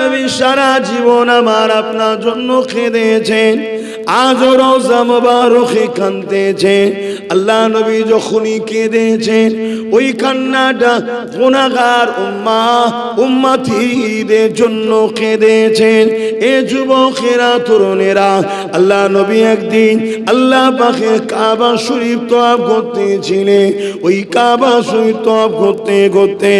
নবী সারা জীবন আমার আপনার জন্য কেঁদেছেন, আজও রওজা মুবারকে কাঁদতেছে। আল্লাহ নবী যখনই কেঁদেছেন ওই কান্নাটা গুনাহগার উম্মতীদের জন্য কেঁদেছেন। এ যুবকেরা, তরুণেরা, আল্লাহ নবী একদিন আল্লাহ পাকের কাবা শরীফ তওয়াফ করতেছিলেন। ওই কাবা শরীফ তওয়াফ করতে করতে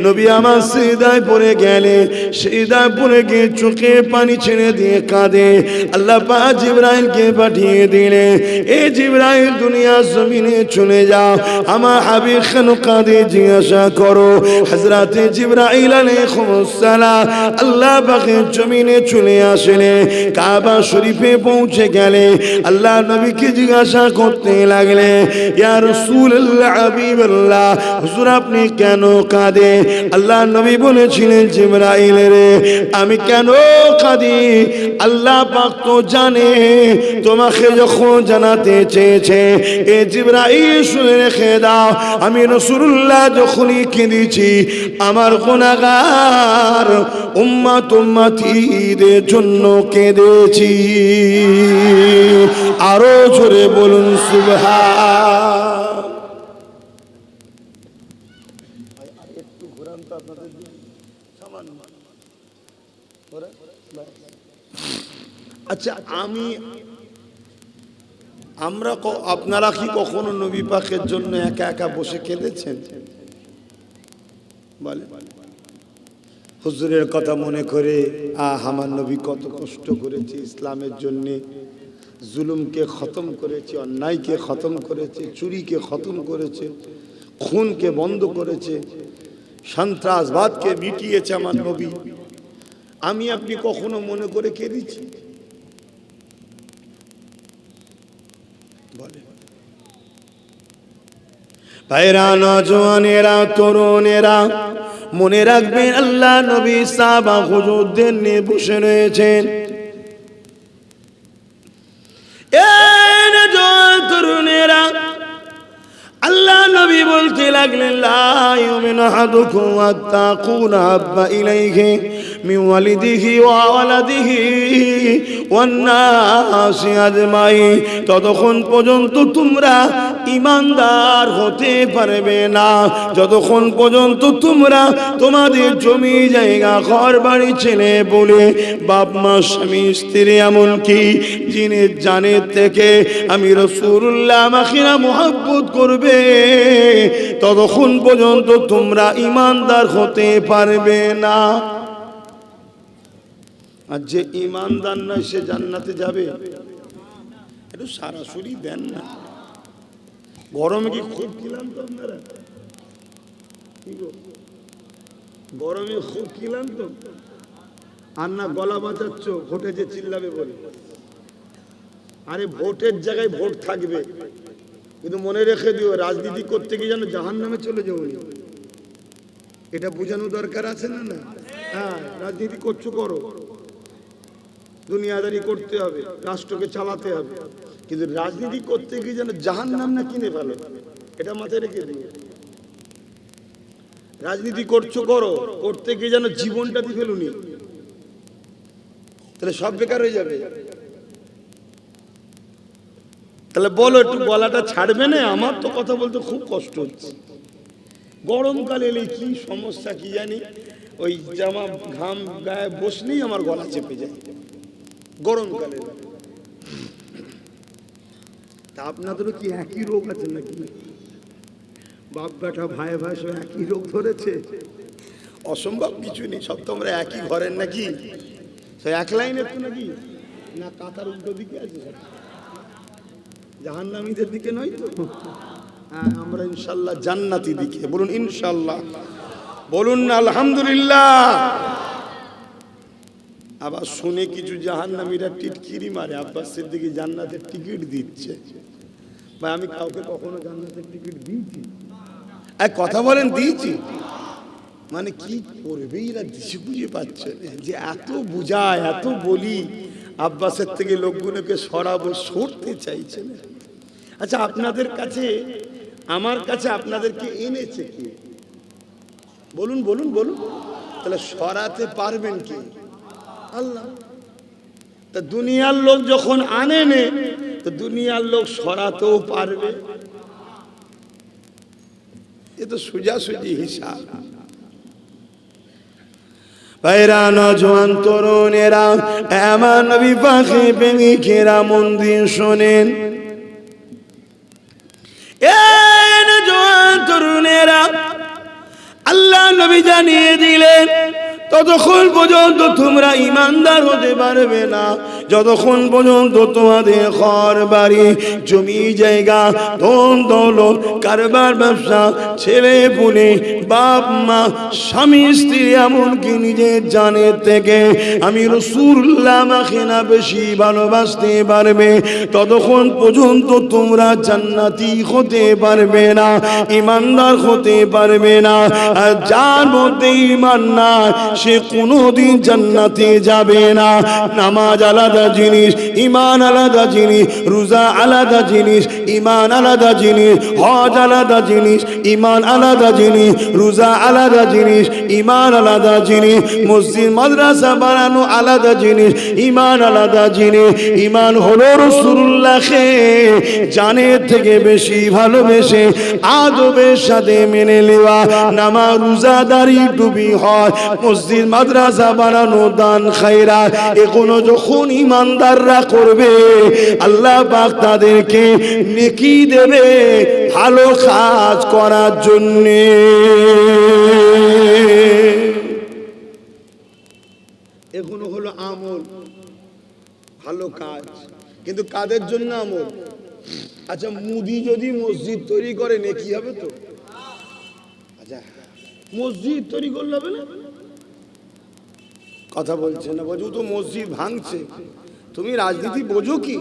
নবী আমার সিজদায় পড়ে গেলে, সিজদায় পড়ে গিয়ে চোখে পানি ছেড়ে দিয়ে কাঁদে। আল্লাহ পাক জিবরাইলকে পাঠিয়ে দিলেন, এ জিবরাইল দুনিয়া জমিনে চলে যাও, আমার হাবিব কেন কাঁদে জিজ্ঞাসা করো। হযরতে জিবরাইল আলাইহিস সালাম আল্লাহ পাকের জমিনে চলে আসলেন। কাবা শরীফে পৌঁছে গেলে আল্লাহ নবীকে জিজ্ঞাসা করতে লাগলে, ইয়া রাসূলুল্লাহ, হাবিবাল্লাহ, হুজুর আপনি কেন কাঁদে? আল্লাহ নবী বলেছিলেন, জিবরাইল রে, আমি কেন কাঁদি আল্লাহ পাক তো জানে। তোমাকে যখন জানাতে চেয়েছে, এ জিবরাইল শুনে রেখে দাও, আমি রাসূলুল্লাহ যখনই কেঁদেছি আমার গুনাহগার উম্মতীদের জন্য কেঁদেছি। আরো জোরে বলুন সুবহান। একটু ঘোরান তো আপনাদের সামান্য। আচ্ছা, আপনারা কি কখনো নবী পাকের জন্য একা একা বসে কেঁদেছেন? বলে হুজুরের কথা মনে করে, আমার নবী কত কষ্ট করেছে ইসলামের জন্য, জুলুমকে খতম করেছে, অন্যায়কে খতম করেছে, চুরিকে খতম করেছে, খুনকে বন্ধ করেছে, সন্ত্রাসবাদকে মিটিয়েছে আমার নবী। আমি আপনি কখনো মনে করে কেঁদেছি? বলে ভাইরা, নওজওয়ানেরা, তরুণেরা, মনে রাখবেন আল্লাহ নবী সাহাবা হুজুরদের নিয়ে বসে রয়েছেন। তরুণেরা, আল্লাহ নবী বলতে লাগলেন, লা ইউমিনু আহাদুকুম হাত্তা আকুনা হাব্বা ইলাইহি মিন ওয়ালিদিহি ওয়া ওয়ালাদিহি ওয়ান নাসি আজমাইন, ততক্ষণ পর্যন্ত তোমরা ঈমানদার হতে পারবে না যতক্ষণ পর্যন্ত তোমরা তোমাদের জমি জায়গা ঘর বাড়ি ছেলে বলে বাপ মা স্বামী স্ত্রী এমনকি জিনের জানের থেকে আমি রাসূলুল্লাহ আমাকে মুহাব্বত করবে, ততক্ষণ পর্যন্ত তোমরা ঈমানদার হতে পারবে না। আর যে ঈমানদার নয় সে জান্নাতে যাবে? একটু সরাসরি দেন না। গরমে কি খুব ক্লান্ত আপনারা? গরমে খুব ক্লান্ত আর না গলা বাঁচাচ্ছ ভোটে যে চিল্লাবে বলে? আরে ভোটের জায়গায় ভোট থাকবে, কিন্তু মনে রেখে দিও রাজনীতি করতে গিয়ে যেন জাহান্নামে চলে যাবো, এটা বোঝানো দরকার আছে না? না, হ্যাঁ, রাজনীতি করছো করো, দুনিয়াদারি করতে হবে, রাষ্ট্রকে চালাতে হবে, কিন্তু রাজনীতি করতে গিয়ে যেন জাহান্নাম না কিনে ফেলো, এটা মাথায় রেখে দিও। রাজনীতি করছো করো, করতে গিয়ে যেন জীবনটা দিয়ে ফেলুনি, তাহলে সব বেকার হয়ে যাবে। তাহলে বলো, একটু গলাটা ছাড়বে না? আমার তো কথা বলতে খুব কষ্ট হচ্ছে। গরমকালে এলে কি সমস্যা কি জানি, ওই জামা ঘাম গায়ে বসলেই আমার গলা চেপে যায় গরমকালে। তা আপনাদেরও কি একই রোগ আছে নাকি? বাপ বেটা ভাই ভাই সব একই রোগ ধরেছে? অসম্ভব কিছু নেই, সব তো আমরা একই ঘরের নাকি? সব এক লাইনে তো নাকি? না কাতার উল্টো দিকে আছে, জাহান্নামীদের দিকে নয় তো? হ্যাঁ, আমরা ইনশাল্লাহ জান্নাতি দিকে। বলুন ইনশাল্লাহ, বলুন আলহামদুলিল্লাহ। আবার শুনে কিছু জাহান্নামীরা টিটকিরি মারে, আব্বাস সিদ্দিকী জান্নাতের টিকিট দিচ্ছে। ভাই আমি কাউকে কখনো জান্নাতের টিকিট দিয়েছি? এক কথা বলেন, দিয়েছি মানে কি করবে এরা? দিশে বুঝে পাচ্ছে যে এত বুঝায় এত বলি, আব্বাসের থেকে লোকগুলোকে সরাবো, সরতে চাইছে না। আচ্ছা, আপনাদের কাছে আমার কাছে আপনাদেরকে এনেছে কি? বলুন বলুন বলুন। তাহলে সরাতে পারবেন কি? আল্লাহ। তা দুনিয়ার লোক যখন আনেনে তো দুনিয়ার লোক সরাতেও পারবে? এ তো সোজাসুজি হিসাব। ভাইরা, নওজোয়ান তরুণেরা, আমার নবী পাকে প্রেমিকেরা, মন দিয়ে শোনেন। এ নওজোয়ান তরুণেরা, আল্লাহ নবী জানিয়ে দিলেন ততক্ষণ পর্যন্ত তোমরা ইমানদার হতে পারবে না যতক্ষণ পর্যন্ত তোমাদের ঘর বাড়ি জমি জায়গা ধন দৌলত কারবার ব্যবসা ছেলে পুলে বাপ মা স্বামী স্ত্রী এমনকি নিজের জানের থেকে আমি রাসূলুল্লাহ আমাকে না বেশি ভালোবাসতে পারবে ততক্ষণ পর্যন্ত তোমরা জান্নাতি হতে পারবে না, ইমানদার হতে পারবে না। আর যার মধ্যে ঈমান নাই সে কোনোদিন জান্নাতে যাবে না। নামাজ আলাদা জিনিস, ঈমান আলাদা জিনিস, রোজা আলাদা জিনিস, ঈমান আলাদা জিনিস, হজ আলাদা জিনিস, ঈমান আলাদা জিনিস, রোজা আলাদা জিনিস, ঈমান আলাদা জিনিস, মসজিদ মাদ্রাসা বানানো আলাদা জিনিস, ঈমান আলাদা জিনিস। ঈমান হলো রাসূলুল্লাহকে জানের থেকে বেশি ভালোবেসে আদবের সাথে মেনে নেওয়া, নামাজ রোজা দাড়ি টুপি হয়, মসজিদ মাদ্রাসা বানানো, দান খায়রাত, এগুলো যখন ইমানদাররা করবে আল্লাহ পাক তাদেরকে নেকি দেবে ভালো কাজ করার জন্য। এগুলো হলো আমল, ভালো কাজ। কিন্তু কাদের জন্য আমল? আচ্ছা, মুদি যদি মসজিদ তৈরি করে নেকি হবে তো? আচ্ছা, মসজিদ তৈরি করলে হবে না? কথা বলছে না, বোঝো তো মসজিদ ভাঙছে। তুমি রাজনীতি বোঝো কি?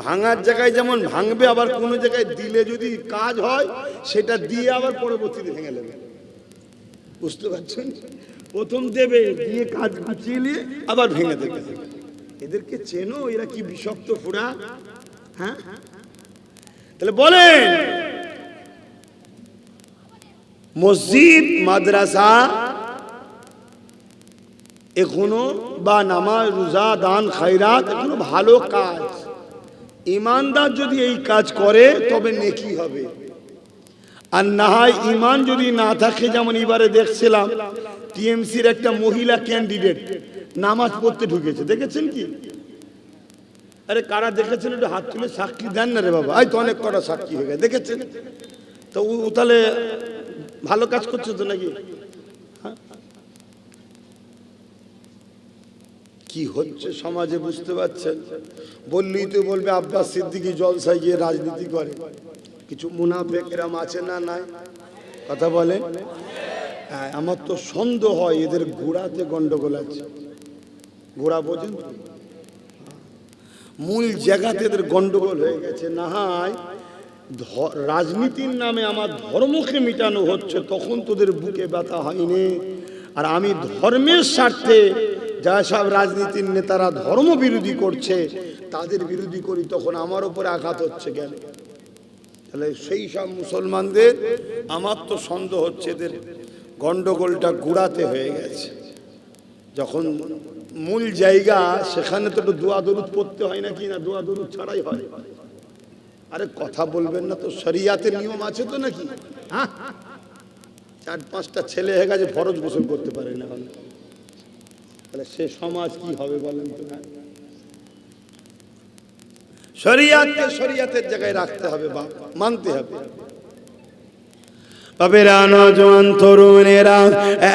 ভাঙার জায়গায় যেমন ভাঙবে, আবার কোনো জায়গায় দিলে যদি কাজ হয় সেটা দিয়ে আবার পরবর্তীতে ভেঙে নেবে। বুঝতে পারছেন? প্রথম দেবে, দিয়ে কাজ গুছিয়ে নিয়ে আবার ভেঙে দেবে। এদেরকে চেনো? এরা কি বিষাক্ত ফুড়া। হ্যাঁ, তাহলে বলেন, মসজিদ মাদ্রাসা এখনো বা নামাজ রোজা দান খায়রাত এখনো ভালো কাজ। ইমানদার যদি এই কাজ করে তবে নেকি হবে। আর না হয় ঈমান যদি না থাকে, যেমন এবারে দেখছিলাম টিএমসির একটা মহিলা ক্যান্ডিডেট নামাজ পড়তে ঢুকেছে, দেখেছেন কি? আরে কারা দেখেছেন একটু হাত তুলে সাক্ষী দেন না রে বাবা। এই তো অনেক কটা সাক্ষী হয়ে গেছে, দেখেছেন তো? ও তাহলে ভালো কাজ করছে তো নাকি? কি হচ্ছে সমাজে বুঝতে পারছেন? বললেই তো বলবে আব্বাস সিদ্দিকী জলসায় গিয়ে রাজনীতি করে। কিছু মুনাফেক এরম আছে না? নাই? কথা বলেন। আমার তো সন্দেহ হয় এদের গোড়াতে গন্ডগোল আছে। গোড়া বোঝেন? মূল জায়গাতে এদের গন্ডগোল হয়ে গেছে। না হয় রাজনীতির নামে আমার ধর্মকে মিটানো হচ্ছে, তখন তোদের বুকে ব্যথা হয়নি। আর আমি ধর্মের স্বার্থে যা সব রাজনীতির নেতারা ধর্ম বিরোধী করছে তাদের বিরোধী করি, তখন আমার উপরে আঘাত হচ্ছে কেন? তাহলে সেই সব মুসলমানদের আমার তো সন্দেহ হচ্ছে এদের গন্ডগোলটা গোড়াতে হয়ে গেছে। যখন মূল জায়গা সেখানে তো একটু দোয়া দরুদ পড়তে হয় নাকি? না দোয়া দরুদ ছাড়াই হয়? আরে কথা বলবেন না তো, শরিয়াতের নিয়ম আছে তো নাকি? হ্যাঁ, 4-5টা ছেলে হয়ে গেছে ফরজ গোসল করতে পারে না, তাহলে সে সমাজ কি হবে বলেন তো? শরিয়াতকে শরিয়াতের জায়গায় রাখতে হবে, বা মানতে হবে। বাবেরা, নওজোয়ান তরুণেরা,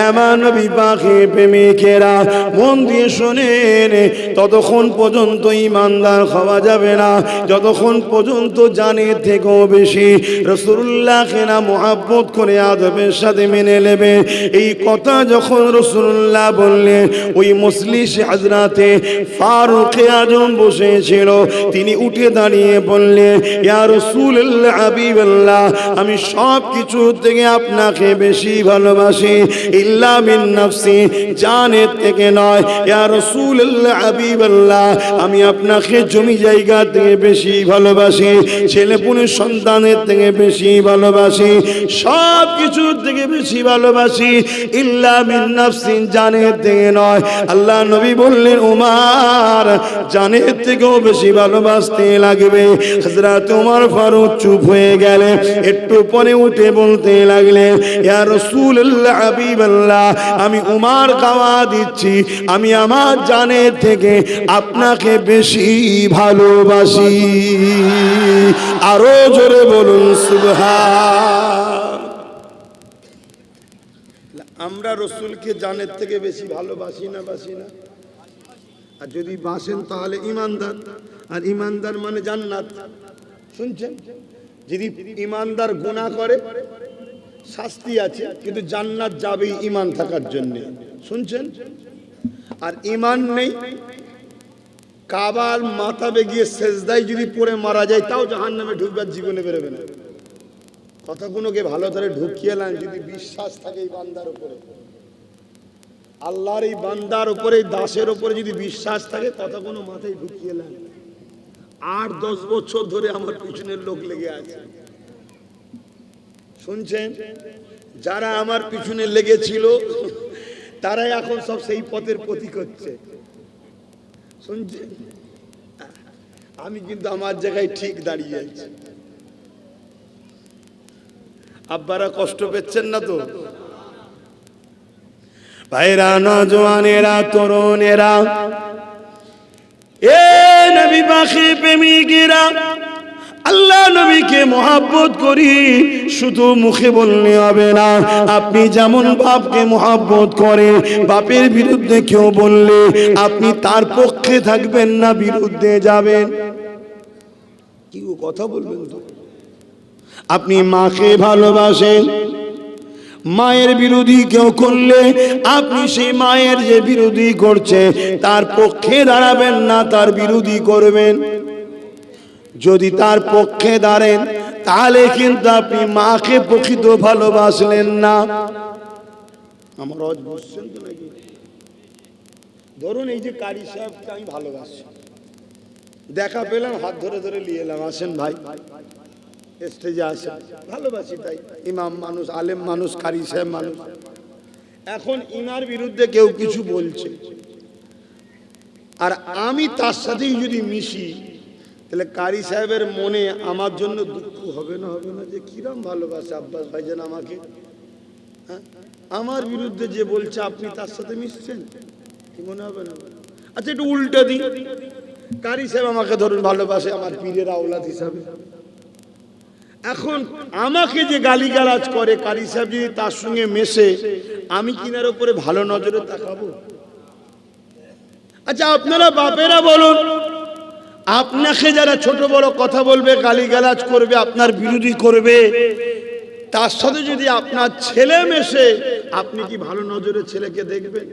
আমার নবী পাকের প্রেমিকেরা, মন দিয়ে শোনেন। ততক্ষণ পর্যন্ত ইমানদার হওয়া যাবে না যতক্ষণ পর্যন্ত জানের থেকেও বেশি রাসূলুল্লাহকে না মুহাব্বত করে আদবের সাথে মেনে নেবে। এই কথা যখন রাসূলুল্লাহ বললেন, ওই মজলিসে হযরতে ফারুক আজম বসেছিল, তিনি উঠে দাঁড়িয়ে বললেন, ইয়া রাসূলুল্লাহ হাবিবাল্লাহ, আমি সব কিছু থেকে আপনাকে বেশি ভালোবাসি, ইল্লা মিন নাফসি, জানের থেকে নয়। ইয়া রাসূলুল্লাহ, হাবিবাল্লাহ, আমি আপনাকে জমি জায়গা থেকে বেশি ভালোবাসি, ছেলেপুলে সন্তানের থেকে বেশি ভালোবাসি, সব কিছু থেকে বেশি ভালোবাসি, ইল্লা মিন নাফসিন, জানের থেকে নয়। আল্লাহ নবী বললেন, উমার জানের থেকেও বেশি ভালোবাসতে লাগবে। হযরত ওমর ফারুক চুপ হয়ে গেলেন, একটু পরে উঠে বলতে লাগলেন, ইয়া রাসূলুল্লাহ, হাবিবাল্লাহ, আমি উমার গাওয়া দিচ্ছি, আমি আমার জানের থেকে আপনাকে বেশি ভালোবাসি। আরো জোরে বলুন সুবহান। আমরা রাসূলকে জানের থেকে বেশি ভালোবাসি না, বাসি না? আর যদি বাসেন তাহলে ইমানদার, আর ইমানদার মানে জান্নাত। শুনছেন? যদি ইমানদার গুনাহ করে শাস্তি আছে, কিন্তু জান্নাত যাবেই ঈমান থাকার জন্য। শুনছেন? আর ঈমান নেই, কাবার মাথাবে গিয়ে সেজদায় যদি পড়ে মারা যায় তাও জাহান্নামে ঢুকবে, জীবনে বেরোবে না। কথাগুলোকে ভালো করে ঢুকিয়ে নেন। যদি বিশ্বাস থাকে এই বান্দার উপরে, আল্লাহর এই বান্দার উপরে, দাসের উপরে যদি বিশ্বাস থাকে, কথাগুলো মাথায় ঢুকিয়ে নেন। 8-10 বছর ধরে আমার পিছনের লোক লেগে আছে। শুনছেন? যারা আমার পিছনে লেগেছিল তারাই এখন সব সেই পথের প্রতীক হচ্ছে। শুনছেন? আমি কিন্তু আমার জায়গায় ঠিক দাঁড়িয়ে আছি। আব্বারা কষ্ট পেচ্ছেন না তো? ভাইরা, নওজওয়ানেরা, তরুণেরা, এ নবী পাখি প্রেমিকেরা, আল্লাহ নবীকে মহব্বত করি, শুধু মুখে বললে হবে না। আপনি যেমন বাপকে মহব্বত করে, বাপের বিরুদ্ধে কেউ বললে আপনি তার পক্ষে থাকবেন না, বিরুদ্ধে যাবেন। কি কথা বলবেন তো? আপনি মাকে ভালোবাসেন, মায়ের বিরোধী কেউ করলে আপনি সেই মায়ের যে বিরোধী করছে তার পক্ষে দাঁড়াবেন না, তার বিরোধী করবেন। যদি তার পক্ষে দাঁড়েন তাহলে কিন্তু আপনি মাকে প্রকৃত ভালোবাসলেন না। আমার আজ বুঝছেন তো নাকি? ধরুন এই যে কারি সাহেবকে আমি ভালোবাসি, দেখা পেলাম, হাত ধরে ধরে নিয়ে এলাম, আসেন ভাই স্টেজে আসেন, ভালোবাসি তাই। ইমাম মানুষ, আলেম মানুষ, কারি সাহেব মানুষ। এখন ইনার বিরুদ্ধে কেউ কিছু বলছে আর আমি তার সাথেই যদি মিশি, তাহলে কারি সাহেবের মনে আমার জন্য দুঃখ হবে না? হবে না? যে কিরম ভালোবাসে আব্বাস ভাইজান আমাকে। হ্যাঁ, আমার বিরুদ্ধে যে বলছে আপনি তার সাথে মিশছেন, কি মনে হবে না? আচ্ছা একটু উল্টো দিই, কারি সাহেব আমাকে ধরুন ভালোবাসে আমার পীরের আওলাদ হিসাবে। এখন আমাকে যে গালিগালাজ করে, কারি সাহেব যদি তার সঙ্গে মেশে, আমি কিনার উপরে ভালো নজরে তাকাবো? আচ্ছা আপনারা বাপেরা বলুন, আপনাকে যারা ছোট বড় কথা বলবে, গালিগালাজ করবে, আপনার বিরোধী করবে, তার সাথে যদি আপনার ছেলে মেশে, আপনি কি ভালো নজরে ছেলেকে দেখবেন?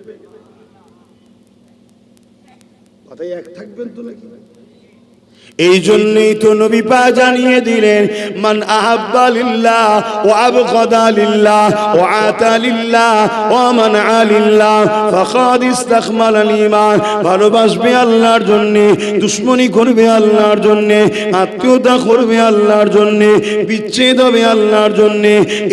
কথাই এক থাকবেন তো নাকি? এই জন্যই তো নবী পাক জানিয়ে দিলেন, মান আহাব্বা লিল্লাহ ওয়া আবগাদা লিল্লাহ ওয়া আতা লিল্লাহ ওয়া মানআ লিল্লাহ ফাকাদ ইসতাকমালাল ঈমান। ভালোবাসবে আল্লাহর জন্য, দুশমনি করবে আল্লাহর জন্য, আত্মীয়তা করবে আল্লাহর জন্য, বিচ্ছেদ হবে আল্লাহর জন্য,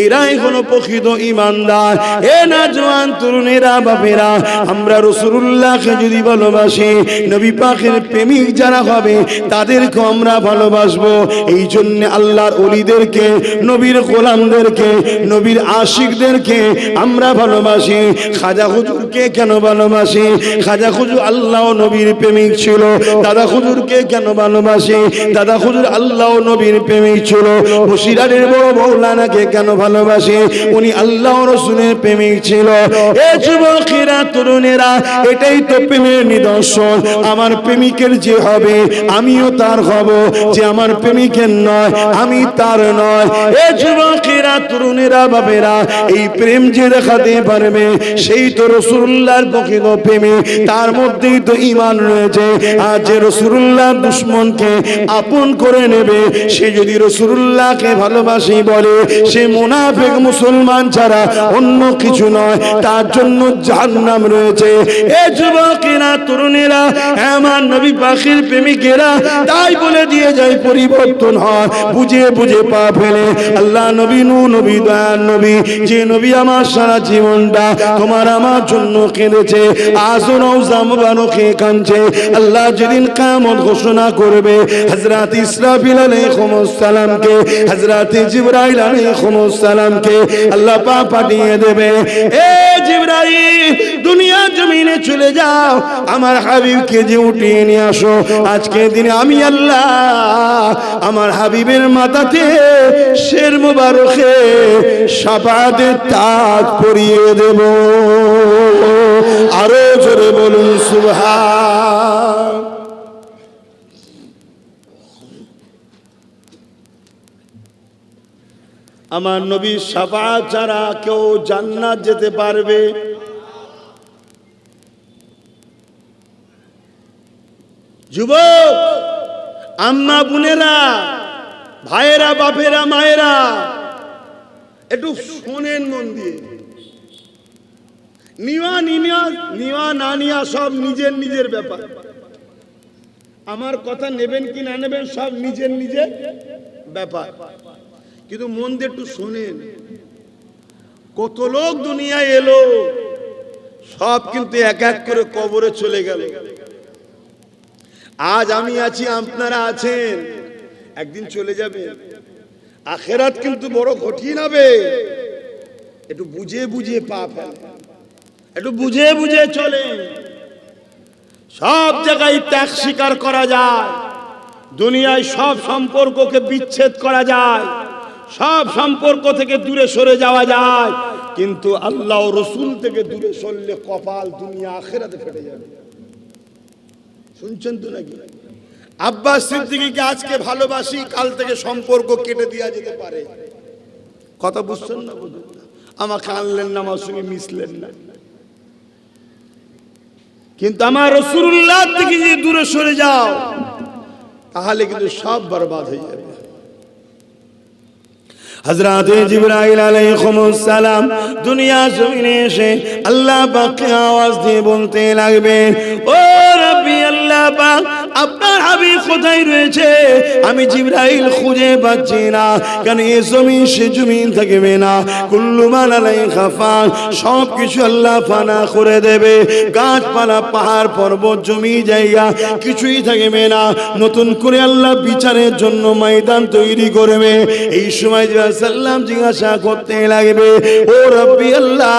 এরাই হলো প্রকৃত ঈমানদার। এ নওজওয়ান তরুণেরা, বাপেরা, আমরা রাসূলুল্লাহকে যদি ভালোবাসি, নবী পাকের প্রেমিক যারা হবে তাদেরকে আমরা ভালোবাসবো। এই জন্য আল্লাহর ওলিদেরকে, নবীর গোলামদেরকে, নবীর আশিকদেরকে আমরা ভালোবাসি। খাজা হুজুরকে কেন ভালোবাসি? খাজা হুজুর আল্লাহ নবীর প্রেমিক ছিল। দাদা হুজুরকে কেন ভালোবাসি? দাদা হুজুর আল্লাহ নবীর প্রেমিক ছিল। বসিরাটের বড় মৌলানাকে কেন ভালোবাসি? উনি আল্লাহ রাসূলের প্রেমিক ছিল। এ যুবকেরা, তরুণেরা, এটাই তো প্রেমের নিদর্শন। আমার প্রেমিকের যে হবে, আমিও তার হব, যে আমার প্রেমিকের নয় আমি তার নয়। এ যুবকেরা, তরুণেরা, বাবেরা, এই প্রেম যে দেখাতে পারবে সেই তো রাসূলুল্লাহর প্রকৃত প্রেমী, তার মধ্যেই তো ঈমান রয়েছে। আর যে রাসূলুল্লাহর দুশমনকে আপন করে নেবে, সে যদি রাসূলুল্লাহকে ভালোবাসি বলে, সে মুনাফিক মুসলমান ছাড়া অন্য কিছু নয়, তার জন্য জাহান্নাম রয়েছে। এ যুবকেরা, তরুণেরা, আমার নবী পাখির প্রেমিকেরা তাই বলে দিয়ে যায় পরিবর্তন হয়, বুঝে বুঝে পা ফেলে। আল্লাহ নবী, নূহ নবী, দয়ার নবী, যে নবী আমার সারা জীবনটা তোমার আমার জন্য কেঁদেছে, আজও রওজা মুবারকে কাঁদছে। আল্লাহ যেদিন কিয়ামত ঘোষণা করবে, হযরত ইসরাফিল আলাইহিস সালামকে, হযরত জিবরাইল আলাইহিস সালামকে আল্লাহ পাক পাঠিয়ে দেবে, এ জিবরাইল দুনিয়া জমিনে চলে যাও, আমার হাবিবকে যে উঠিয়ে নিয়ে আসো। আজকে দিনে আমি আল্লাহ আমার হাবিবের মাথাতে শের মুবারকে শাফাআতের তাজ পরিয়ে দেব। আরো জোরে বলুন সুবহান। আমার নবীর শাফাআত ছাড়া কেউ জান্নাত যেতে পারবে? যুবক, আম্মা, বোনেরা, ভাইয়েরা, বাপেরা, মায়েরা, একটু শোনেন মন দিয়ে। নিওয়া না নিয়া সব নিজের নিজের ব্যাপার। আমার কথা নেবেন কি না নেবেন সব নিজের নিজের ব্যাপার, কিন্তু মন দিয়ে একটু শোনেন। কত লোক দুনিয়ায় এলো, সব কিন্তু এক এক করে কবরে চলে গেল। আজ আমি আছি, আপনারা আছেন, একদিন চলে যাবে। আখেরাত কিন্তু বড় কঠিন হবে। একটু বুঝে বুঝে পা ফেলে, একটু বুঝে বুঝে চলে। সব জায়গায় ত্যাগ স্বীকার করা যায়, দুনিয়ায় সব সম্পর্ককে বিচ্ছেদ করা যায়, সব সম্পর্ক থেকে দূরে সরে যাওয়া যায়, কিন্তু আল্লাহ ও রসুল থেকে দূরে সরলে কপাল দুনিয়া আখেরাতে ফেটে যাবে। শুনছেন তো নাকি? আব্বাস সিদ্দিকীকে আজকে ভালোবাসি, কাল থেকে সম্পর্ক কেটে দেওয়া যেতে পারে। কথা বুঝছেন না? আমাকে আনলেন না, আমার সঙ্গে মিশলেন না, কিন্তু আমার রাসূলুল্লাহ থেকে যদি দূরে সরে যাও তাহলে কিন্তু সব বরবাদ হয়ে যাবে। হযরত জিবরাইল আলাইহিস সালাম দুনিয়া জমিনে এসে আল্লাহ পাককে আওয়াজ দিয়ে বলতে লাগবেন, ও রাব্বি আল্লাহ পাক, আপনার হাবিব কোথায় রয়েছে? আমি জিবরাইল খুঁজে পাচ্ছি না, কারণ এই জমিন সে জমিন থাকবে না, কুল্লু মান আলাইহা ফান, সব কিছু আল্লাহ ফানা করে দেবে। গাছপালা, পাহাড়, পর্বত, জমি জায়গা কিছুই থাকবে না, নতুন করে আল্লাহ বিচারের জন্য ময়দান তৈরি করবে। এই সময় সাল্লাম জিজ্ঞাসা করতে লাগবে, ও রাব্বি আল্লাহ,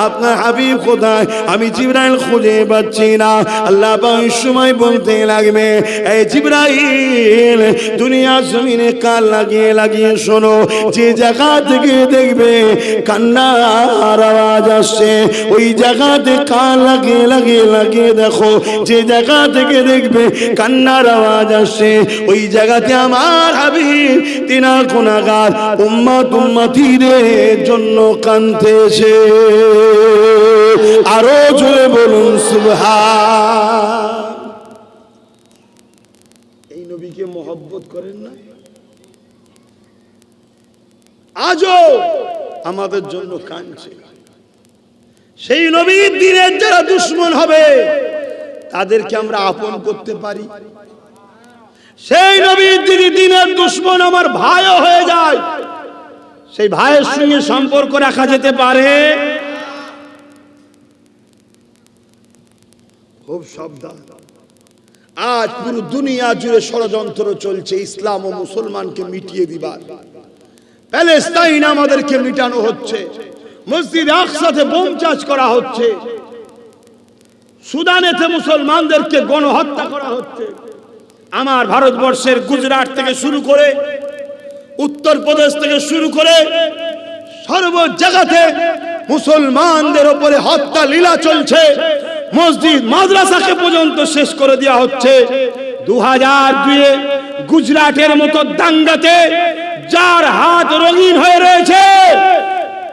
আপনার হাবিব কোথায়? আমি জিবরাইল খুঁজে পাচ্ছি না। আল্লাহ ওই সময় বলতে লাগবে, এই জিবরাইল, দুনিয়া জমিনে কান লাগিয়ে লাগিয়ে শোনো, যে জায়গা থেকে দেখবে কান্নার আওয়াজ আসছে, ওই জায়গাতে কান লাগিয়ে লাগিয়ে লাগিয়ে দেখো, যে জায়গা থেকে দেখবে কান্নার আওয়াজ আসছে, ওই জায়গাতে আমার হাবিব তিনার গুনাহগার উম্মত উম্মতিদের জন্য কাঁদতেছে। আরো জোরে বলুন সুবহান। এই নবীকে মহব্বত করেন না? আজও আমাদের জন্য কাঁদছে। সেই নবীর দিনের যারা দুশমন হবে তাদেরকে আমরা আপন করতে পারি? সেই নবীর যদি দিনের দুশমন আমার ভাইও হয়ে যায়, সেই ভাইয়ের সঙ্গে সম্পর্ক রাখা যেতে পারে? খুব সাবধান। আজ পুরো দুনিয়া জুড়ে ষড়যন্ত্র চলছে ইসলাম ও মুসলমানকে মিটিয়ে দিবার। প্যালেস্তাইন আমাদেরকে মিটানো হচ্ছে, মসজিদ আকসাতে বোম চার্জ করা হচ্ছে, সুদানেতে মুসলমানদেরকে গণহত্যা করা হচ্ছে। আমার ভারতবর্ষের গুজরাট থেকে শুরু করে, উত্তরপ্রদেশ থেকে শুরু করে সর্ব জায়গাতে মুসলমানদের উপরে হত্যা লীলা চলছে। মসজিদ মাদ্রাসাকে পর্যন্ত শেষ করে দেওয়া হচ্ছে। 2002 গুজরাটের মতো দাঙ্গাতে যার হাত রঙিন হয়ে রয়েছে,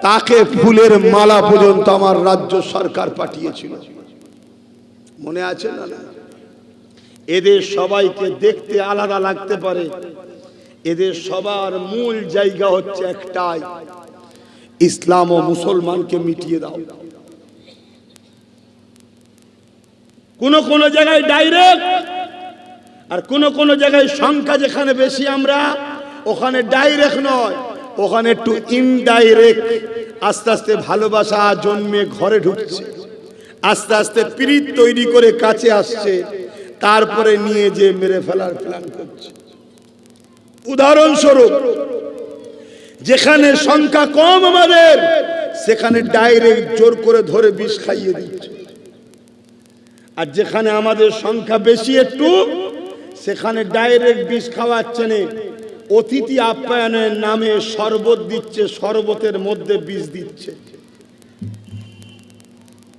তাকে ফুলের মালা পর্যন্ত আমার রাজ্য সরকার পাঠিয়েছিল, মনে আছে না? এদের সবাইকে দেখতে আলাদা লাগতে পারে, এদের সবার মূল জায়গা হচ্ছে একটাই, ইসলাম ও মুসলমানকে মিটিয়ে দাও। কোন কোন জায়গায় ডাইরেক্ট, আর কোন কোন জায়গায় সংখ্যা যেখানে বেশি আমরা, ওখানে ডাইরেক্ট নয়, ওখানে একটু ইনডাইরেক্ট। আস্তে আস্তে ভালোবাসা জন্মে ঘরে ঢুকছে, আস্তে আস্তে প্রীত তৈরি করে কাছে আসছে, তারপরে নিয়ে যে মেরে ফেলার প্ল্যান করছে। উদাহরণস্বরূপ, যেখানে সংখ্যা কম আমাদের, সেখানে ডাইরেক্ট জোর করে ধরে বিষ খাইয়ে দিচ্ছে, আর যেখানে আমাদের সংখ্যা বেশি একটু, সেখানে ডাইরেক্ট বিষ খাওয়াচ্ছে না, অতিথি আপ্যায়নের নামে শরবত দিচ্ছে, শরবতের মধ্যে বিষ দিচ্ছে।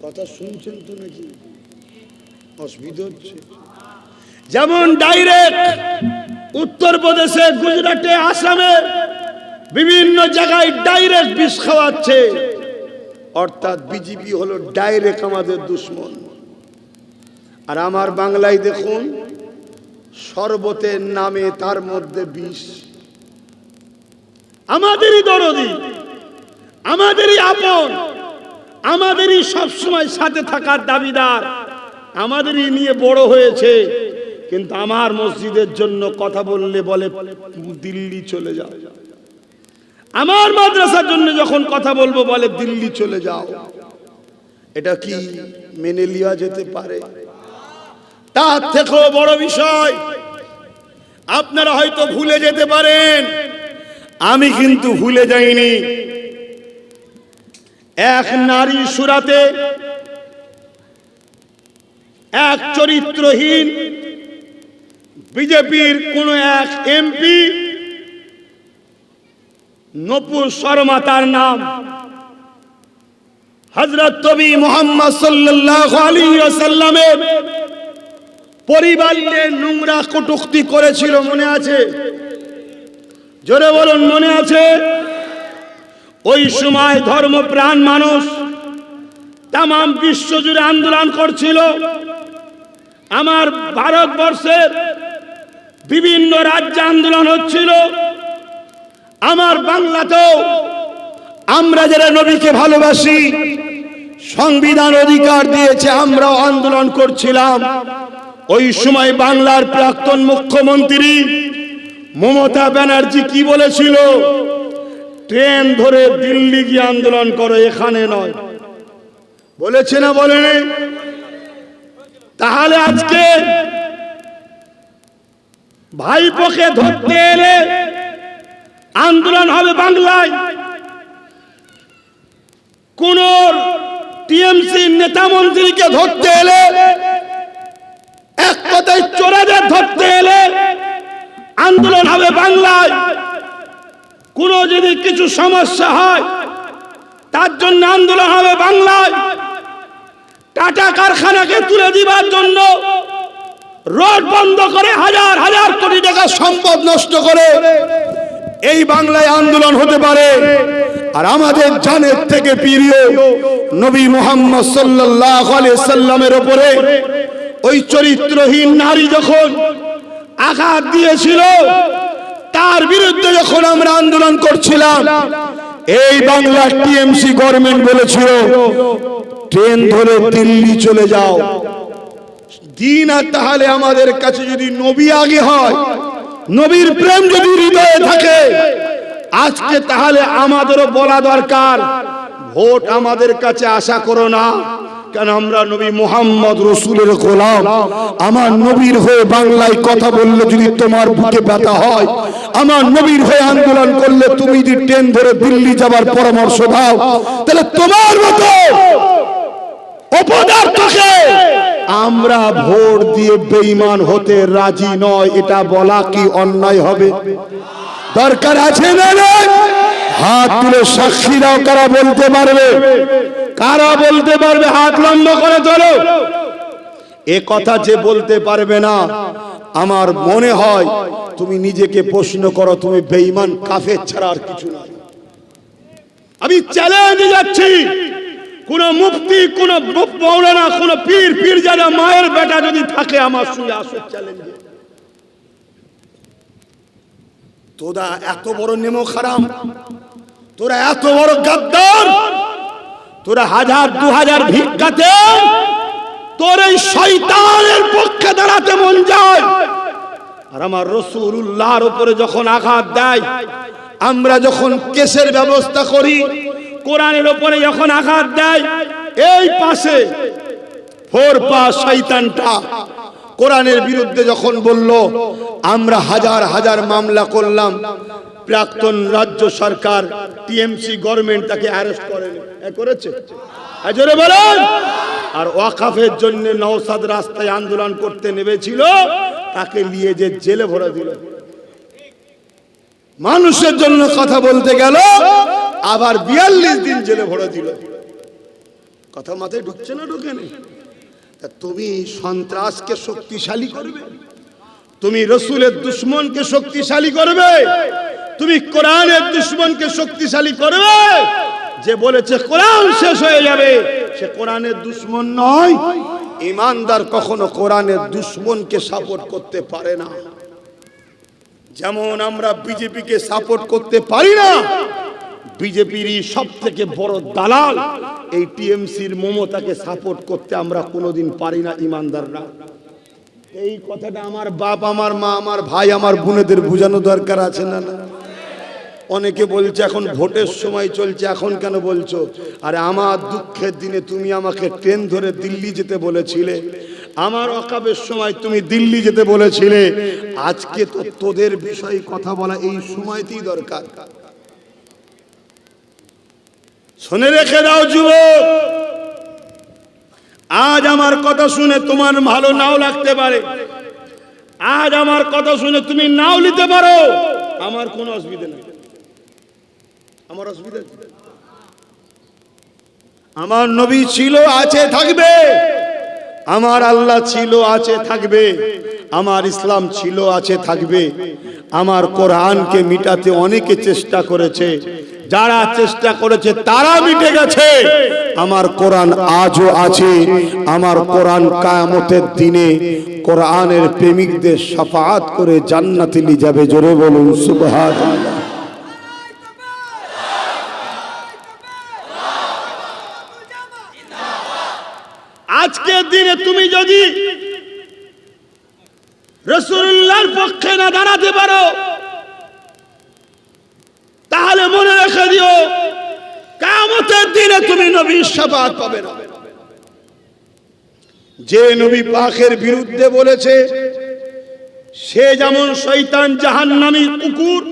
কথা শুনছেন তো নাকি? অসুবিধা হচ্ছে। যেমন ডাইরেক্ট উত্তরপ্রদেশে, গুজরাটে, আসামে বিভিন্ন জায়গায় ডাইরেক্ট বিষ খাওয়াচ্ছে, অর্থাৎ বিজেপি হলো ডাইরেক্ট আমাদের দুশ্মন। আর আমার বাংলায় দেখুন, শরবতের নামে তার মধ্যে বিষ। আমাদেরই দরদি, আমাদেরই আপন, আমাদেরই সবসময় সাথে থাকার দাবিদার, আমাদেরই নিয়ে বড় হয়েছে, কিন্তু আমার মসজিদের জন্য কথা বললে বলে দিল্লি চলে যাও, আমার মাদ্রাসার জন্য যখন কথা বলবো বলে দিল্লি চলে যাও। এটা কি মেনে নেওয়া যেতে পারে? তার থেকেও বড় বিষয়, আপনারা হয়তো ভুলে যেতে পারেন, আমি কিন্তু ভুলে যাইনি। এক নারী সুরাতে এক চরিত্রহীন বিজেপির কোন এক এমপি, নূপুর শর্মা তার নাম, হযরত নবী মুহাম্মদ সাল্লাল্লাহু আলাইহি ওয়াসাল্লামের পরিবার নিয়ে নোংরা কটূক্তি করেছিল, মনে আছে? জোরে বলুন, মনে আছে? ওই সময় ধর্মপ্রাণ মানুষ তাম বিশ্ব জুড়ে আন্দোলন করছিল। আমার ভারতবর্ষের বিভিন্ন রাজ্যে আন্দোলন হচ্ছিল, আমার বাংলাতেও আমরা যারা নবীকে ভালোবাসি, সংবিধান অধিকার দিয়েছে, আমরাও আন্দোলন করছিলাম। ওই সময় বাংলার প্রাক্তন মুখ্যমন্ত্রী মমতা ব্যানার্জি কি বলেছিল? ট্রেন ধরে দিল্লি গিয়ে আন্দোলন করো, এখানে নয়, বলেছে না বলেনি? তাহলে আজকে ভাইপোকে ধরতে এলে আন্দোলন হবে বাংলায়, কোন টিএমসি নেতা মন্ত্রীকে ধরতে এলে, এক কথায় চোরাদের ধরতে এলে আন্দোলন হবে বাংলায়। কোন যদি কিছু সমস্যা হয় তার জন্য আন্দোলন হবে বাংলায়। টাটা কারখানাকে তুলে দিবার জন্য রোড বন্ধ করে হাজার হাজার কোটি টাকা সম্পদ নষ্ট করে এই বাংলায় আন্দোলন হতে পারে। আর আমাদের জানের থেকে প্রিয় নবী মুহাম্মদ সাল্লাল্লাহু আলাইহি সাল্লামের উপরে ওই চরিত্রহীন নারী যখন আঘাত দিয়েছিল, তার বিরুদ্ধে যখন আমরা আন্দোলন করছিলাম, এই বাংলার টিএমসি গভর্নমেন্ট বলেছিল ট্রেন ধরে দিল্লি চলে যাও। দিন আর তাহলে আমাদের কাছে যদি নবী আগে হয়, নবীর প্রেম যদি হৃদয়ে থাকে, আজকে তাহলে আমাদেরও বলা দরকার, ভোট আমাদের কাছে আশা করো না, কেন আমরা নবী মুহাম্মদ রাসূলের গোলাম। আমার নবীর হয়ে বাংলায় কথা বললে যদি তোমার বুকে ব্যথা হয়, আমার নবীর হয়ে আন্দোলন করলে তুমি যদি ট্রেন ধরে দিল্লি যাবার পরামর্শ দাও, তাহলে তোমার মতো অপদার্থকে আমরা ভোট দিয়ে বেঈমান হতে রাজি নয়, এটা বলা কি অন্যায় হবে? দরকার আছে না? হাত তুলে সাক্ষী দাও, কারা বলতে পারবে? কারা বলতে পারবে? হাত লম্বা করে চলো। এ কথা যে বলতে পারবে না, আমার মনে হয় তুমি নিজেকে প্রশ্ন করো, তুমি বেঈমান কাফের ছাড়া আর কিছু না। আমি চ্যালেঞ্জে যাচ্ছি, কোন মুফতি, কোন মৌলানা, কোন পীর, পীরজাদা মায়ের বেটা যদি থাকে আমার সঙ্গে আসো চ্যালেঞ্জে। তোরা এত বড় নেমো খারাম, তোরা এত বড় গাদ্দার, তোরা 1000-2000 ভিক্ষাতে তোর এই শয়তানের পক্ষে দাঁড়াতে মন যায়, আর আমার রাসূলুল্লাহর উপরে যখন আঘাত দেয়, আমরা যখন কেসের ব্যবস্থা করি, কোরআনের উপরে যখন আঘাত দেয়, এই পাশে ফোরপা শয়তানটা কোরআনের বিরুদ্ধে যখন বলল, আমরা হাজার হাজার মামলা করলাম, প্রাক্তন রাজ্য সরকার টিএমসি গভর্নমেন্ট তাকে অ্যারেস্ট করেছে, জোরে বলেন। আর ওয়াকাফের জন্য নওশাদ রাস্তায় আন্দোলন করতে নেমেছিল, তাকে নিয়ে যে জেলে ভরে দিল। মানুষের জন্য কথা বলতে গেল, আবার 42 দিন জেলে ভরে দিল। কথা মাথায় ঢুকছে না? ঢুকে নেই। তুমি সন্ত্রাসকে শক্তিশালী করবে, তুমি রসুলের দুশ্মনকে শক্তিশালী করবে, তুমি কোরআনের দুশ্মনকে শক্তিশালী করবে। যে বলেছে কোরআন শেষ হয়ে যাবে, সে কোরআনের দুশ্মন নয়। ঈমানদার কখনো কোরআনের দুশ্মনকে সাপোর্ট করতে পারে না। যেমন আমরা বিজেপিকে সাপোর্ট করতে পারি না, বিজেপিরই সব থেকে বড় দালাল এই টিএমসির মমতাকে সাপোর্ট করতে আমরা কোনোদিন পারি না ঈমানদাররা। এই কথাটা আমার বাপ, আমার মা, আমার ভাই, আমার বোনেদের বোঝানো দরকার আছে না? না, অনেকে বলছে এখন ভোটের সময় চলছে, এখন কেন বলছো? আরে আমার দুঃখের দিনে তুমি আমাকে ট্রেন ধরে দিল্লি যেতে বলেছিলে, আমার ওয়াকাফের সময় তুমি দিল্লি যেতে বলেছিলে। আজকে তো তোদের বিষয়ে কথা বলা এই সময়তেই দরকার। শুনে রেখে দাও যুবক, আজ আমার কথা শুনে তোমার ভালো নাও লাগতে পারে, আজ আমার কথা শুনে তুমি নাও নিতে পারো, আমার কোনো অসুবিধা নেই। আমার অসুবিধা, আমার নবী ছিল, আছে, থাকবে। আমার আল্লাহ ছিল, আছে, থাকবে। আমার ইসলাম ছিল, আছে, থাকবে। আমার কোরআনকে মিটাতে অনেকে চেষ্টা করেছে, যারা চেষ্টা করেছে তারা মিটে গেছে। আমার কোরআন আজও আছে। আমার কোরআন কিয়ামতের দিনে কোরআনের প্রেমিকদের শাফাআত করে জান্নাতে নিয়ে যাবে। জোরে বলুন সুবহানাল্লাহ। আজকের দিনে তুমি যদি রাসূলুল্লাহর পক্ষে না দাঁড়াতে পারো, তাহলে মনে রেখে দিও কিয়ামতের দিনে তুমি নবীর শাফাআত পাবে না। যে নবী পাকের বিরুদ্ধে বলেছে সে যেমন শয়তান, জাহান্নামী কুকুর,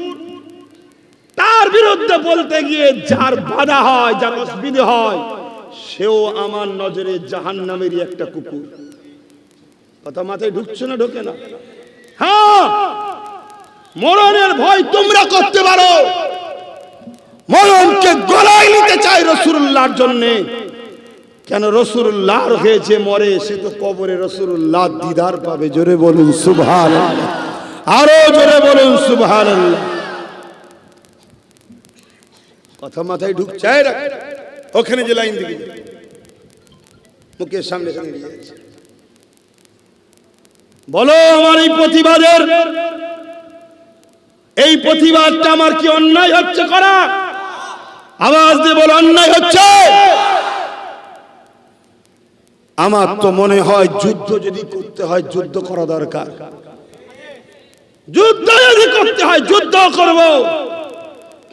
তার বিরুদ্ধে বলতে গিয়ে যার বাধা হয়, যার অসুবিধা হয়, সেও আমার নজরে জাহান্নামেরই একটা কুকুর। কথা মাথায় ঢুকছে না? ঢোকে না? হ্যাঁ, মরণের ভয় তোমরা করতে পারো, মরণকে গলায় নিতে চাই রাসূলুল্লাহর জন্য। কেন? রাসূলুল্লাহর হয়ে যে মরে সে তো কবরে রাসূলুল্লাহ দিদার পাবে। জোরে বলুন সুবহানাল্লাহ, আরো জোরে বলুন সুবহানাল্লাহ। কথা মাথায় ঢুকছে? ওখানে যে লাইন দিকে মুখের সামনে সামনে বলো আমার এই প্রতিবাদের, এই প্রতিবাদটা আমার কি অন্যায় হচ্ছে করা? আওয়াজ দিয়ে বলো, অন্যায় হচ্ছে? আমার তো মনে হয় যুদ্ধ যদি করতে হয় যুদ্ধ করা দরকার। যুদ্ধ যদি করতে হয় যুদ্ধ করব,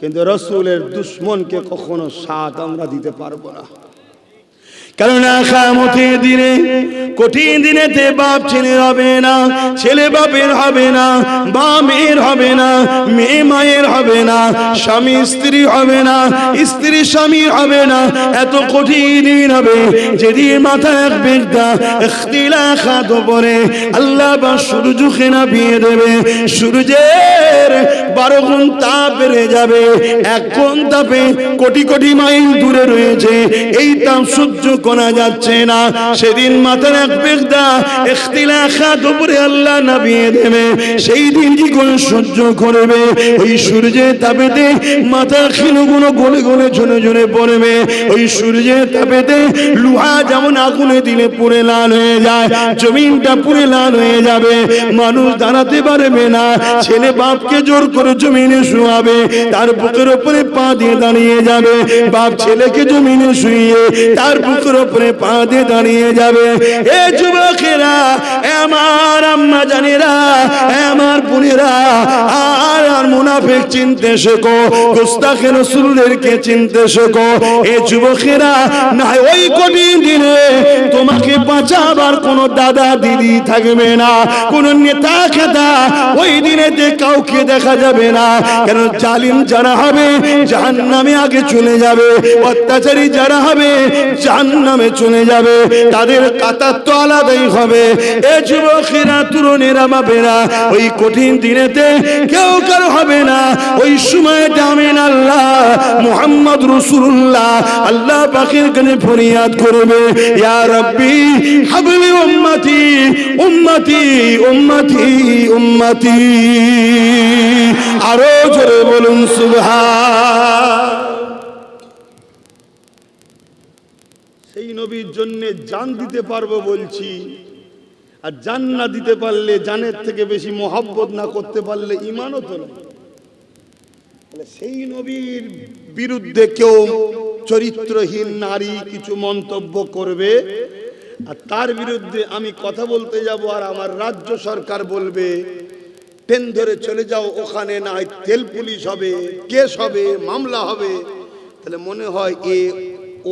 কিন্তু রাসূলের দুশমনকে কখনো সাথ আমরা দিতে পারবো না। কেননা কিয়ামতের দিনে, কঠিন দিনেতে বাপ ছেলের হবে না, ছেলে বাপের হবে না, মা মেয়ের হবে না, মেয়ে মায়ের হবে না, স্বামী স্ত্রী হবে না, স্ত্রী স্বামীর হবে না। এত কঠিন দিন হবে যেদিন মাথায় এক বেগদা ইখতিলাফাত পড়ে আল্লাহ বা সূর্যকে নামিয়ে দেবে। সূর্যের 12 গুণ তাপ বেড়ে যাবে। 1 গুণ তাপে কোটি কোটি মাইল দূরে রয়েছে, এই তাপ সহ্য করা যাচ্ছে না। সেদিন মাথায় ফেরাক বেগদা ইখতিলাফাত উপরে আল্লাহ নামিয়ে দেবে। সেই দিন কি করে সহ্য করবে? ওই সূর্যের তাপেতে মাথা খিলগুলো গলে গলে ঝরে ঝরে পড়বে। ওই সূর্যের তাপেতে লোহা যেমন আগুনে দিলে পুড়ে লাল হয়ে যায়, জমিনটা পুড়ে লাল হয়ে যাবে। মানুষ দাঁড়াতে পারবে না। ছেলে বাপকে জোর করে জমিনে শুয়াবে, তার বুকের উপরে পা দিয়ে দাঁড়িয়ে যাবে। বাপ ছেলেকে জমিনে শুইয়ে তার বুকের উপরে পা দিয়ে দাঁড়িয়ে যাবে। এ যুবকেরা, আমার আম্মা জানেরা, আমার বোনেরা, আর মুনাফিক চিনতে শেখো, গোস্তাখে রাসূলদেরকে চিনতে শেখো। এ যুবকেরা, না ওই কঠিন দিনে তোমাকে বাঁচাবার কোনো দাদা দিদি থাকবে না, কোনো নেতা খেতা ওই দিনেতে কাউকে দেখা যাবে না। কেন জালিম যারা হবে জাহান্নামে আগে চলে যাবে, অত্যাচারী যারা হবে জাহান্নামে চলে যাবে। তাদের কাতার তো আলাদাই হবে। এ যুবকেরা, তরুণেরা, বাপেরা, ওই কঠিন দিনেতে কেউ কারো হবে না। ওই সময়টা আমিন আল্লাহ মুহাম্মদ রাসূলুল্লাহ আল্লাহ পাকের কাছে ফরিয়াদ করবে, ইয়া রাব্বি হাবলি উম্মতি উম্মতি উম্মতি উম্মতি। আরো জোরে বলুন সুবহান। সেই নবীর জন্য জান দিতে পারবো বলছি, আর জান না দিতে পারলে, জানের থেকে বেশি মহব্বত না করতে পারলে ঈমানও তো না। সেই নবীর বিরুদ্ধে কেউ চরিত্রহীন নারী কিছু মন্তব্য করবে, আর তার বিরুদ্ধে আমি কথা বলতে যাব, আর আমার রাজ্য সরকার বলবে ট্রেন ধরে চলে যাও, ওখানে না হয় তেল পুলিশ হবে, কেস হবে, মামলা হবে। তাহলে মনে হয়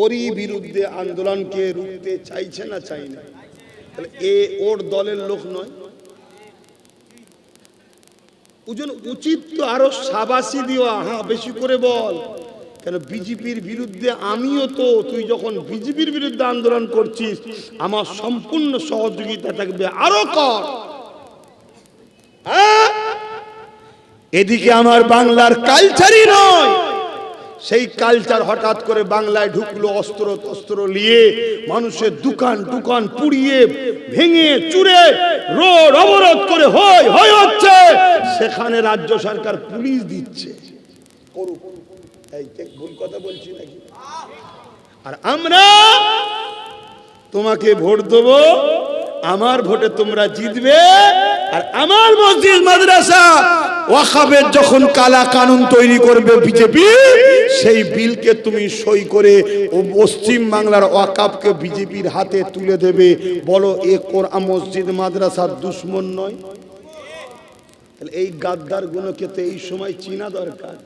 ওরই বিরুদ্ধে আন্দোলনকে রুখতে চাইছে না চাই না? তাহলে ওর দলের লোক নয়। উচিত তো আরো শাবাশি দিও, হ্যাঁ বেশি করে বল। কেন বিজেপির বিরুদ্ধে আমিও তো, তুই যখন বিজেপির বিরুদ্ধে আন্দোলন করছিস আমার সম্পূর্ণ সহযোগিতা থাকবে, আরো কর। এদিকে আমার বাংলার কালচারই নয়, সেই কালচার হঠাৎ করে বাংলায় ঢুকলো, অস্ত্র তস্ত্র নিয়ে মানুষের দোকান টুকান পুড়িয়ে ভেঙে চুরে রোড অবরোধ করে হচ্ছে। সেখানে রাজ্য সরকার পুলিশ দিচ্ছে। ভুল কথা বলছি নাকি? আর আমরা তোমাকে ভোট দেবো, আমার ভোটে তোমরা জিতবে, আর আমার মসজিদ মাদ্রাসা ওয়াকফের যখন কালা কানুন তৈরি করবে বিজেপি, সেই বিলকে তুমি সই করে ও পশ্চিম বাংলার ওয়াকফকে বিজেপির হাতে তুলে দেবে। বলো এ কোরআন মসজিদ মাদ্রাসার দুশ্মন নয়? তাহলে এই গাদ্দার গুলোকে তো এই সময় চিনা দরকার।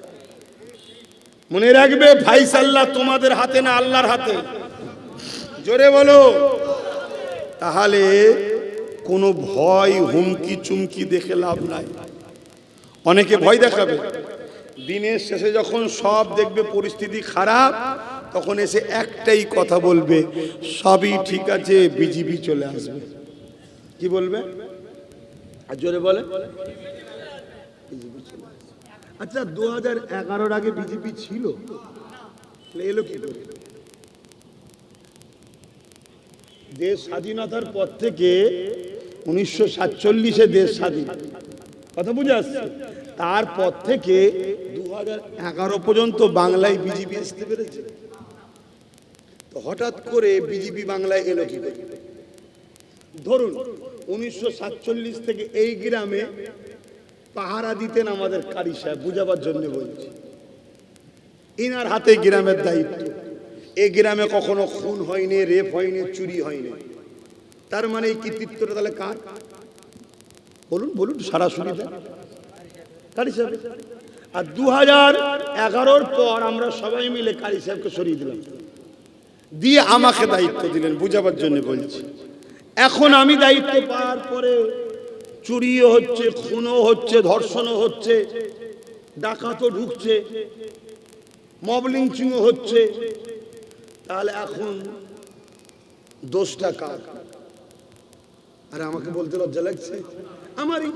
মনে রাখবে ফাইসাল্লাহ তোমাদের হাতে না, আল্লাহর হাতে। জোরে বলো। তাহলে কোনো ভয় হুমকি চুমকি দেখে লাভ নাই। অনেকে ভয় দেখাবে, দিনের শেষে যখন সব দেখবে পরিস্থিতি খারাপ, তখন এসে একটাই কথা বলবে, সবই ঠিক আছে, বিজেপি চলে আসবে। কি বলবে? আর জোরে বলে। আচ্ছা, 2011-র আগে বিজেপি ছিল, এলো কি করে? দেশ স্বাধীনতার পর থেকে 1947-এ দেশ স্বাধীন, কথা বুঝে আসছে। তারপর থেকে 2011 পর্যন্ত বাংলায় বিজেপি আসতে পেরেছে। তো হঠাৎ করে বিজেপি বাংলায় এলো কি করে? ধরুন 1947 থেকে এই গ্রামে পাহারা দিতেন আমাদের কারি সাহেব, বুঝাবার জন্য বলছি। ইনার হাতে গ্রামের দায়িত্ব। এই গ্রামে কখনো খুন হয়নি, রেপ হয়নি, চুরি হয়নি। তার মানে এই কৃতিত্বটা তাহলে কার? বলুন বলুন, সরাসরি কারি সাহেব। আর 2011-র পর আমরা সবাই মিলে কারি সাহেবকে সরিয়ে দিলাম, দিয়ে আমাকে দায়িত্ব দিলেন, বুঝাবার জন্য বলছি। এখন আমি দায়িত্ব পাওয়ার পরে চুরিও হচ্ছে, খুনও হচ্ছে, ধর্ষণও হচ্ছে, ডাকাতও ঢুকছে, মব লিঞ্চিংও হচ্ছে। তাহলে এখন দোষটা কার? আরে আমাকে বলতে লজ্জা লাগছে, আমারই।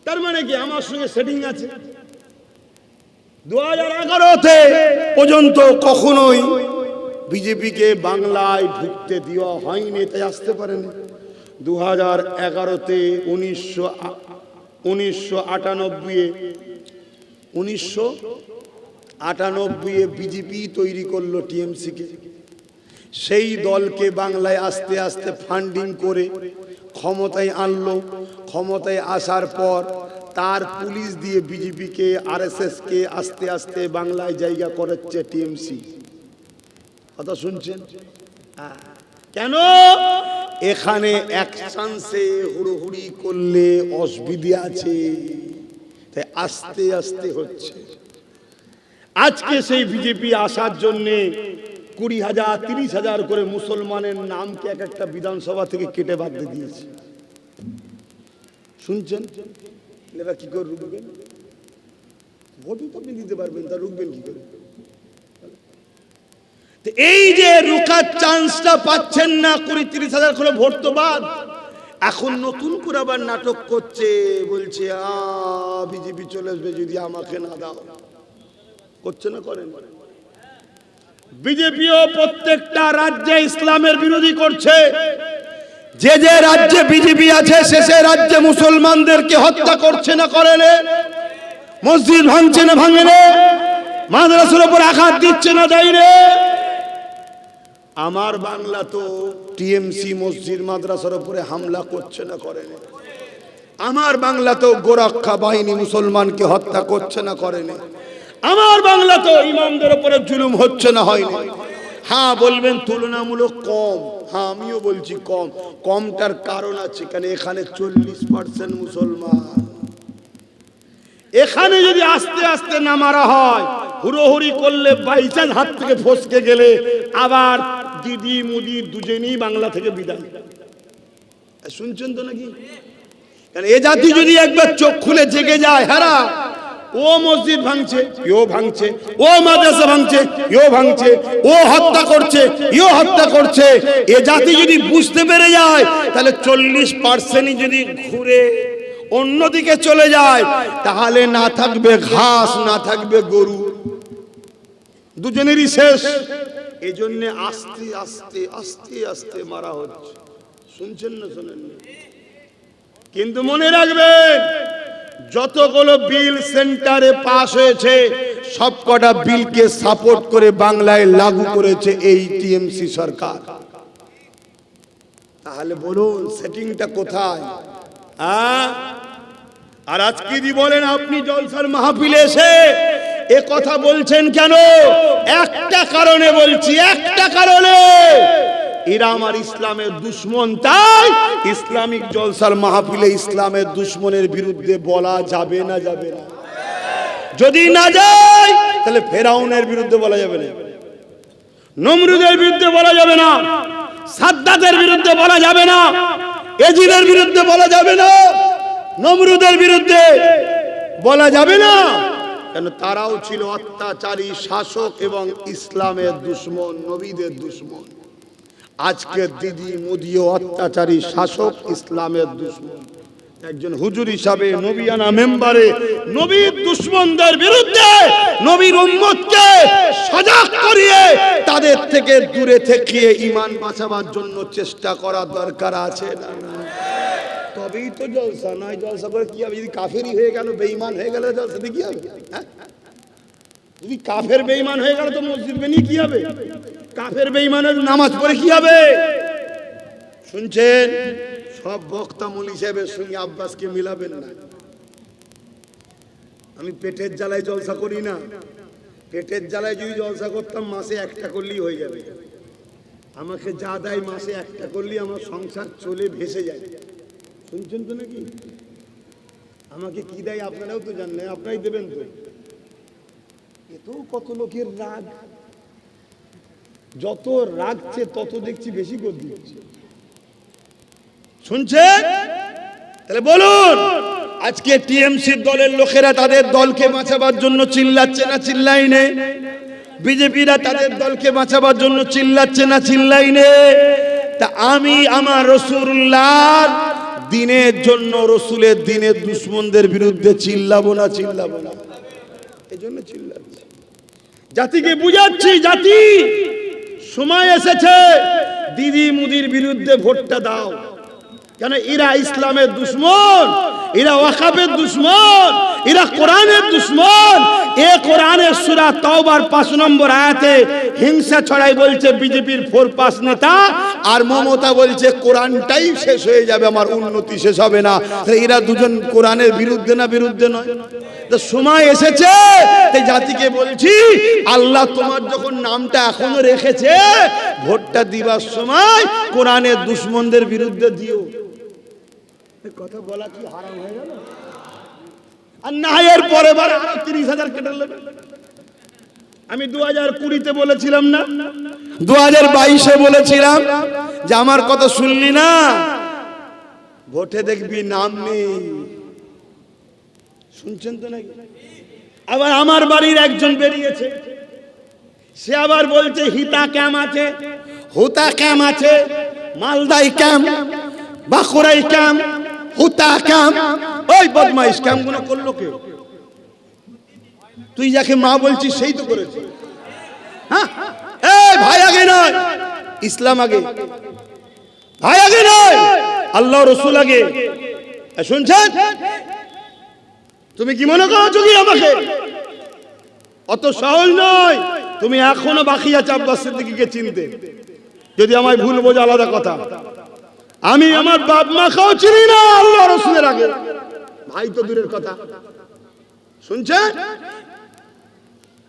তার মানে কি আমার সঙ্গে সেটিং আছে? 2011-তে পর্যন্ত কখনোই বিজেপিকে বাংলায় ঢুকতে দেওয়া হয়নি, তাই আসতে পারেনি। 2011-তে 1998-এ বিজেপি তৈরি করলো টিএমসিকে। সেই দলকে বাংলায় আস্তে আস্তে ফান্ডিং করে ক্ষমতায় আনলো। ক্ষমতায় আসার পর তার পুলিশ দিয়ে বিজেপিকে, আরএসএসকে আস্তে আস্তে বাংলায় জায়গা করাচ্ছে টিএমসি। কথা শুনছেন? কেন? এখানে এক চান্সে হুড়োহুড়ি করলে অসুবিধা আছে, তাই আস্তে আস্তে হচ্ছে। আজকে সেই বিজেপি আসার জন্য 20,000 30,000 করে মুসলমানের নামকে এক একটা বিধানসভা থেকে কেটে বাদ দিয়ে দিয়েছে। শুনছেন? এবার কি করে রুখবেন? ভোটই তো আপনি দিতে পারবেন, তা রুখবেন কি করে? এই যে রুখার চান্সটা পাচ্ছেন না, 20-30,000 করে ভোট তো বাদ। এখন নতুন করে আবার নাটক করছে, বলছে বিজেপি চলে আসবে যদি আমাকে না দাও। করছে না? করেন। বিজেপিও প্রত্যেকটা রাজ্যে ইসলামের বিরোধী করছে। যে যে রাজ্যে বিজেপি আছে সে রাজ্যে মুসলমানদেরকে হত্যা করছে না করে না? মসজিদ ভাঙছে না ভাঙে না? মাদ্রাসার উপর আঘাত দিচ্ছে না দেয় না? আমার বাংলা তো টিএমসি মসজিদ মাদ্রাসার উপরে হামলা করছে না করে না? আমার বাংলা তো গোরক্ষা বাহিনী মুসলমানকে হত্যা করছে না করে না? আমার বাংলা তো ইমামদের উপরে জুলুম হচ্ছে না হয়নি? হ্যাঁ বলবেন তুলনামূলক কম। হ্যাঁ আমিও বলছি কম। কমটার কারণ আছে, কেন এখানে 40% মুসলমান। এখানে যদি আস্তে আস্তে না মারা হয়, হুড়োহুড়ি করলে বাইচান্স হাত থেকে ফসকে গেলে আবার দিদি মুদি দুজনেই বাংলা থেকে বিদায়। শুনছেন তো নাকি? কারণ এ জাতি যদি একবার চোখ খুলে জেগে যায়, হারা ও মসজিদ ভাঙছে, ইও ভাঙছে, ও মাদ্রাসা ভাঙছে, ইও ভাঙছে, ও হত্যা করছে, ইও হত্যা করছে, এ জাতি যদি বুঝতে পেরে যায়, তাহলে 40% যদি ঘুরে অন্যদিকে চলে যায়, তাহলে না থাকবে ঘাস, না থাকবে গরু, দুজনেরই শেষ। এই জন্য আস্তে আস্তে আস্তে আস্তে মারা হচ্ছে। শুনছেন না শোনেন না? কিন্তু মনে রাখবেন, যতগুলো বিল সেন্টারে পাস হয়েছে সবকটা বিলকে সাপোর্ট করে বাংলায় লাগু করেছে এই টিএমসি সরকার। তাহলে বলুন সেটিংটা কোথায়? আর আজকে যদি বলেন আপনি জলসার মাহফিলে এসে এ কথা বলছেন কেন? একটা কারণে বলছি, একটা কারণে। এরা আমার ইসলামের দুশ্মন, তাই ইসলামিক জলসার মাহফিলে ইসলামের দুশ্মনের বিরুদ্ধে বলা যাবে না? যাবে না? যদি না যায় তাহলে ফেরাউনের বিরুদ্ধে বলা যাবে না, নমরুদের বিরুদ্ধে বলা যাবে না, সাদ্দাতের বিরুদ্ধে বলা যাবে না, এজিদের বিরুদ্ধে বলা যাবে না, নমরুদের বিরুদ্ধে বলা যাবে না। কেন? তারাও ছিল অত্যাচারী শাসক এবং ইসলামের দুশ্মন, নবীদের দুশ্মন। আজকে দিদি মোদিও অত্যাচারী শাসক, ইসলামের দুশ্মন। একজন হুজুর হিসাবে নবিয়ানা মেম্বারে নবীর দুশ্মনদের বিরুদ্ধে নবীর উম্মতকে সজাগ করিয়ে তাদের থেকে দূরে থেকে ঈমান বাঁচাবার জন্য চেষ্টা করা দরকার আছে না? তবেই তো জলসা। নয় জলসা করে কি হবে? যদি কাফেরই হয়ে গেল, বেঈমান হয়ে গেল, জলসা দিয়ে কি হবে? যদি কাফের বেঈমান হয়ে গেল তো মসজিদ বানিয়ে কি হবে? কাফের বেঈমানের নামাজ পড়ে কি হবে? শুনছেন? সব বক্তা মৌলভী সাহেবের সঙ্গে আব্বাসকে মিলাবেন না। আমি পেটের জ্বালায় জলসা করি না। পেটের জ্বালায় যদি জলসা করতাম মাসে একটা করলেই হয়ে যাবে। আমাকে যা দেয় মাসে একটা করলেই আমার সংসার চলে ভেসে যায়। শুনছেন তো নাকি? আমাকে কি দেয় আপনারাও তো জানেন, আপনারাই দেবেন তো। এত কত লোকের রাগ, যত রাগছে তত দেখছি বেশি করে দিচ্ছে। শুনছেন? তাহলে বলুন, আজকে টিএমসি দলের লোকেরা তাদের দলকে বাঁচাবার জন্য চিল্লাচ্ছে না চিল্লাই নে? বিজেপিরা তাদের দলকে বাঁচাবার জন্য চিল্লাচ্ছে না চিল্লাই নে? তা আমি আমার রাসূলুল্লাহ দিনের জন্য, রসুলের দিনের দুশ্মনদের বিরুদ্ধে চিল্লাবো না? চিল্লাবো না? এই জন্য চিল্লাচ্ছি, জাতিকে বুঝাচ্ছি। জাতি সময় এসেছে দিদি মুদির বিরুদ্ধে ভোটটা দাও, কেন এরা ইসলামের দুশ্মন, এরা ওয়াকাফের দুশ্মন, এরা কোরআনের দুশ্মন। এ কোরআনের সূরা তাওবার 5 নম্বর আয়াতে হিংসা ছড়াই বলছে বিজেপির 4 নেতা, আর মমতা বলছে কোরআনটাই শেষ হয়ে যাবে, আমার উন্নতি শেষ হবে না। এরা দুজন কোরআনের বিরুদ্ধে না বিরুদ্ধে নয়? তো সময় এসেছে, তাই জাতিকে বলছি আল্লাহ তোমার যখন নামটা এখনো রেখেছে, ভোটটা দিবার সময় কোরআনের দুশ্মনদের বিরুদ্ধে দিও। কথা বলা কি হারাম হয়ে গেল? আর না এর পরে বার 30,000 কেটে নেবে। আমি 2020-তে বলেছিলাম না, 2022-এ বলেছিলাম যে আমার কথা শুনলি না, ভোটে দেখবি নাম নেই। শুনছেন তো নাকি? আবার আমার বাড়ির একজন বেরিয়েছে, সে আবার বলছে হিতা ক্যাম্প আছে, হুতা ক্যাম্প আছে, মালদাই ক্যাম্প, বাঁকুড়াই ক্যাম্প, হুতা ক্যাম্প। ওই বদমাইশ ক্যাম্পগুলো করলো কে? তুই যাকে মা বলছিস সেই তো করেছে। হ্যাঁ, এই ভাই আগে নয়, ইসলাম আগে। ভাই আগে নয়, আল্লাহ রসুল আগে। শুনছেন? তুমি কি মনে করছো কি আমাকে? অত সহজ নয়। তুমি এখনো বাকি আছে আব্বাস সিদ্দিকীকে চিনতে। যদি আমায় ভুল বোঝা আলাদা কথা। আমি আমার বাপ মাকেও চিনি না আল্লাহ রসুলের আগে, ভাই তো দূরের কথা। শুনছেন?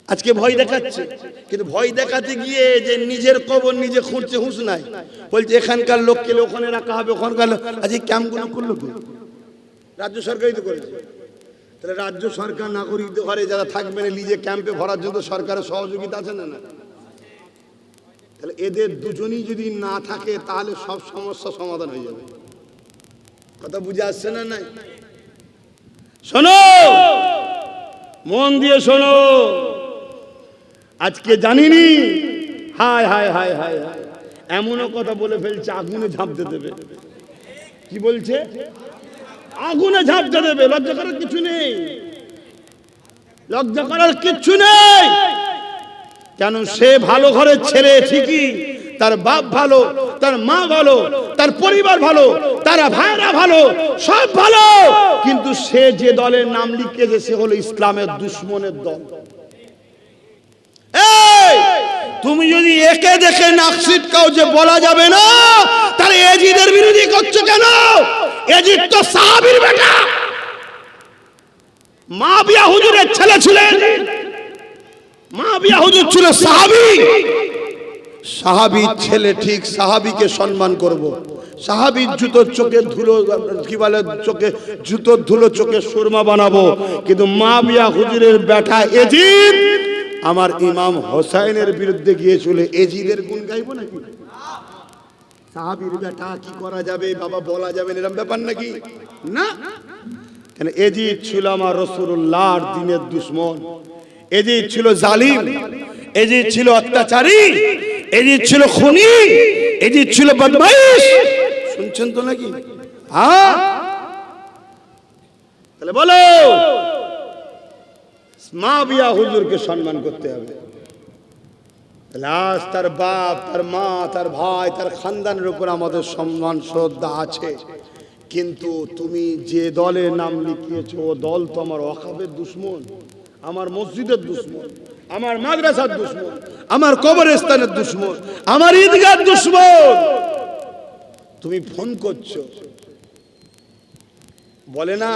আজকে ভয় দেখাচ্ছে, কিন্তু ভয় দেখাতে গিয়ে যে নিজের কবর নিজে খুঁড়ছে হুঁশ নাই। বলছে এখানকার লোককে ওখানে রাখা হবে, ওখানকার লোক। আজকে ক্যাম্পগুলো করলো তো রাজ্য সরকারই তো করেছে। তাহলে রাজ্য সরকার নাগরিকদের ঘরে যারা থাকবেন লিজে ক্যাম্পে ভরার জন্য সরকারের সহযোগিতা আছে না? তাহলে এদের দুজনই যদি না থাকে তাহলে সব সমস্যা সমাধান হয়ে যাবে। কথা বুঝে আসছে না? নাই শোনো, মন দিয়ে শোনো। আজকে জানিনি, হায় হায় হায় হায় হায়, এমনও কথা বলে ফেলছে আগুনে ঝাঁপতে দেবে। কি বলছে? আগুনে ঝাঁপতে দেবে। লজ্জা করার কিছু নেই, লজ্জা করার কিচ্ছু নেই। কেন? সে ভালো ঘরের ছেলে ঠিকই, তার বাপ ভালো, তার মা ভালো, তার পরিবার ভালো, তারা ভাইরা ভালো, সব ভালো, কিন্তু সে যে দলের নাম লিখেছে সে হলো ইসলামের দুশ্মনের দল। এই তুমি যদি একে দেখে নাক ছিটকাও যে বলা যাবে না, তাহলে এজিদের বিরোধী করছো কেন? এজিদ তো সাহাবীর বেটা, মুআবিয়া হুজুরের ছেলে ছিলেন। মুআবিয়া হুজুর ছিল সাহাবী। সাহাবীর ছেলে ঠিক, সাহাবীকে সম্মান করব। সাহাবীর জুতোর চোখে ধুলো, কি বলে, চোখে জুতোর ধুলো চোখে সুরমা বানাবো, কিন্তু মুআবিয়া হুজুরের বেটা এজিদ আমার ইমাম হোসেনের বিরুদ্ধে গিয়ে চলে এজিদের গুণ গাইবো নাকি? সাহাবীর বেটা কি করা যাবে বাবা, বলা যাবে এরকম ব্যাপার নাকি? না। কেন? এজিদ ছিল আমার রাসূলুল্লাহর দ্বীনের দুশমন, এজিদ ছিল জালিম, এজিদ ছিল অত্যাচারী, এজিদ ছিল খুনি, এজিদ ছিল বদমাইশ। শুনছেন তো নাকি? হ্যাঁ, তাহলে বলো মুআবিয়া হুজুরকে সম্মান করতে হবে। লাশ তার বাপ, তার মা, তার ভাই, তার খানদানের উপর আমাদের সম্মান শ্রদ্ধা আছে, কিন্তু তুমি যে দলের নাম লিখিয়েছো ও দল তো আমার ওয়াকাফের দুশমন, আমার মসজিদের দুশমন, আমার মাদ্রাসার দুশমন, আমার কবরস্থানের দুশমন, আমার ঈদগাহর দুশমন। তুমি ফোন করছো, বলে না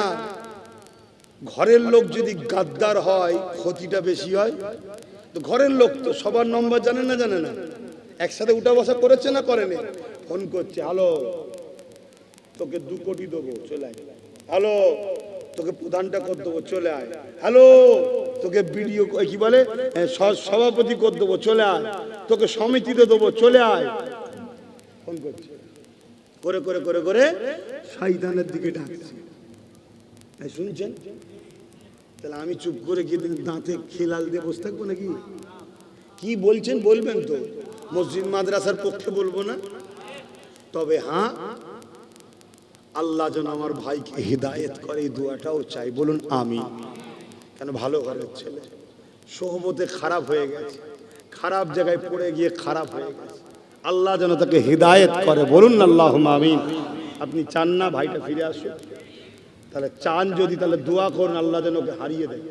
ঘরের লোক যদি গাদ্দার হয় ক্ষতিটা বেশি হয়। তো ঘরের লোক তো সবার নম্বর জানে না, জানে না, একসাথে উঠা বসা করেছে না করেনি। ফোন করছে, হ্যালো তোকে 2 কোটি দেবো, চলে আয়। হ্যালো তোকে প্রধানটা করে দেবো, চলে আয়। হ্যালো তোকে বিডিও কি বলে সভাপতি করে দেবো, চলে আয়। তোকে সমিতিতে দেবো, চলে আয়। ফোন করছে, করে করে করে করে শয়তানের দিকে ডাকছে। শুনছেন? তাহলে আমি চুপ করে গিয়ে দাঁতে খেলাল দিয়ে বসে থাকবো নাকি? কি বলছেন বলবেন তো, মসজিদ মাদ্রাসার পক্ষে বলবো না, তবে হ্যাঁ আল্লাহ যেন আমার ভাইকে হিদায়েত করে এই দোয়াটাও চাই। বলুন আমি। কেন? ভালো ঘরের ছেলে, সোহবতে খারাপ হয়ে গেছে, খারাপ জায়গায় পড়ে গিয়ে খারাপ হয়ে গেছে। আল্লাহ যেন তাকে হিদায়েত করে, বলুন আল্লাহুম্মা আমিন। আপনি চান না ভাইটা ফিরে আসুক? তাহলে চান যদি, তাহলে দোয়া করুন আল্লাহ যেন ওকে হারিয়ে দেয়।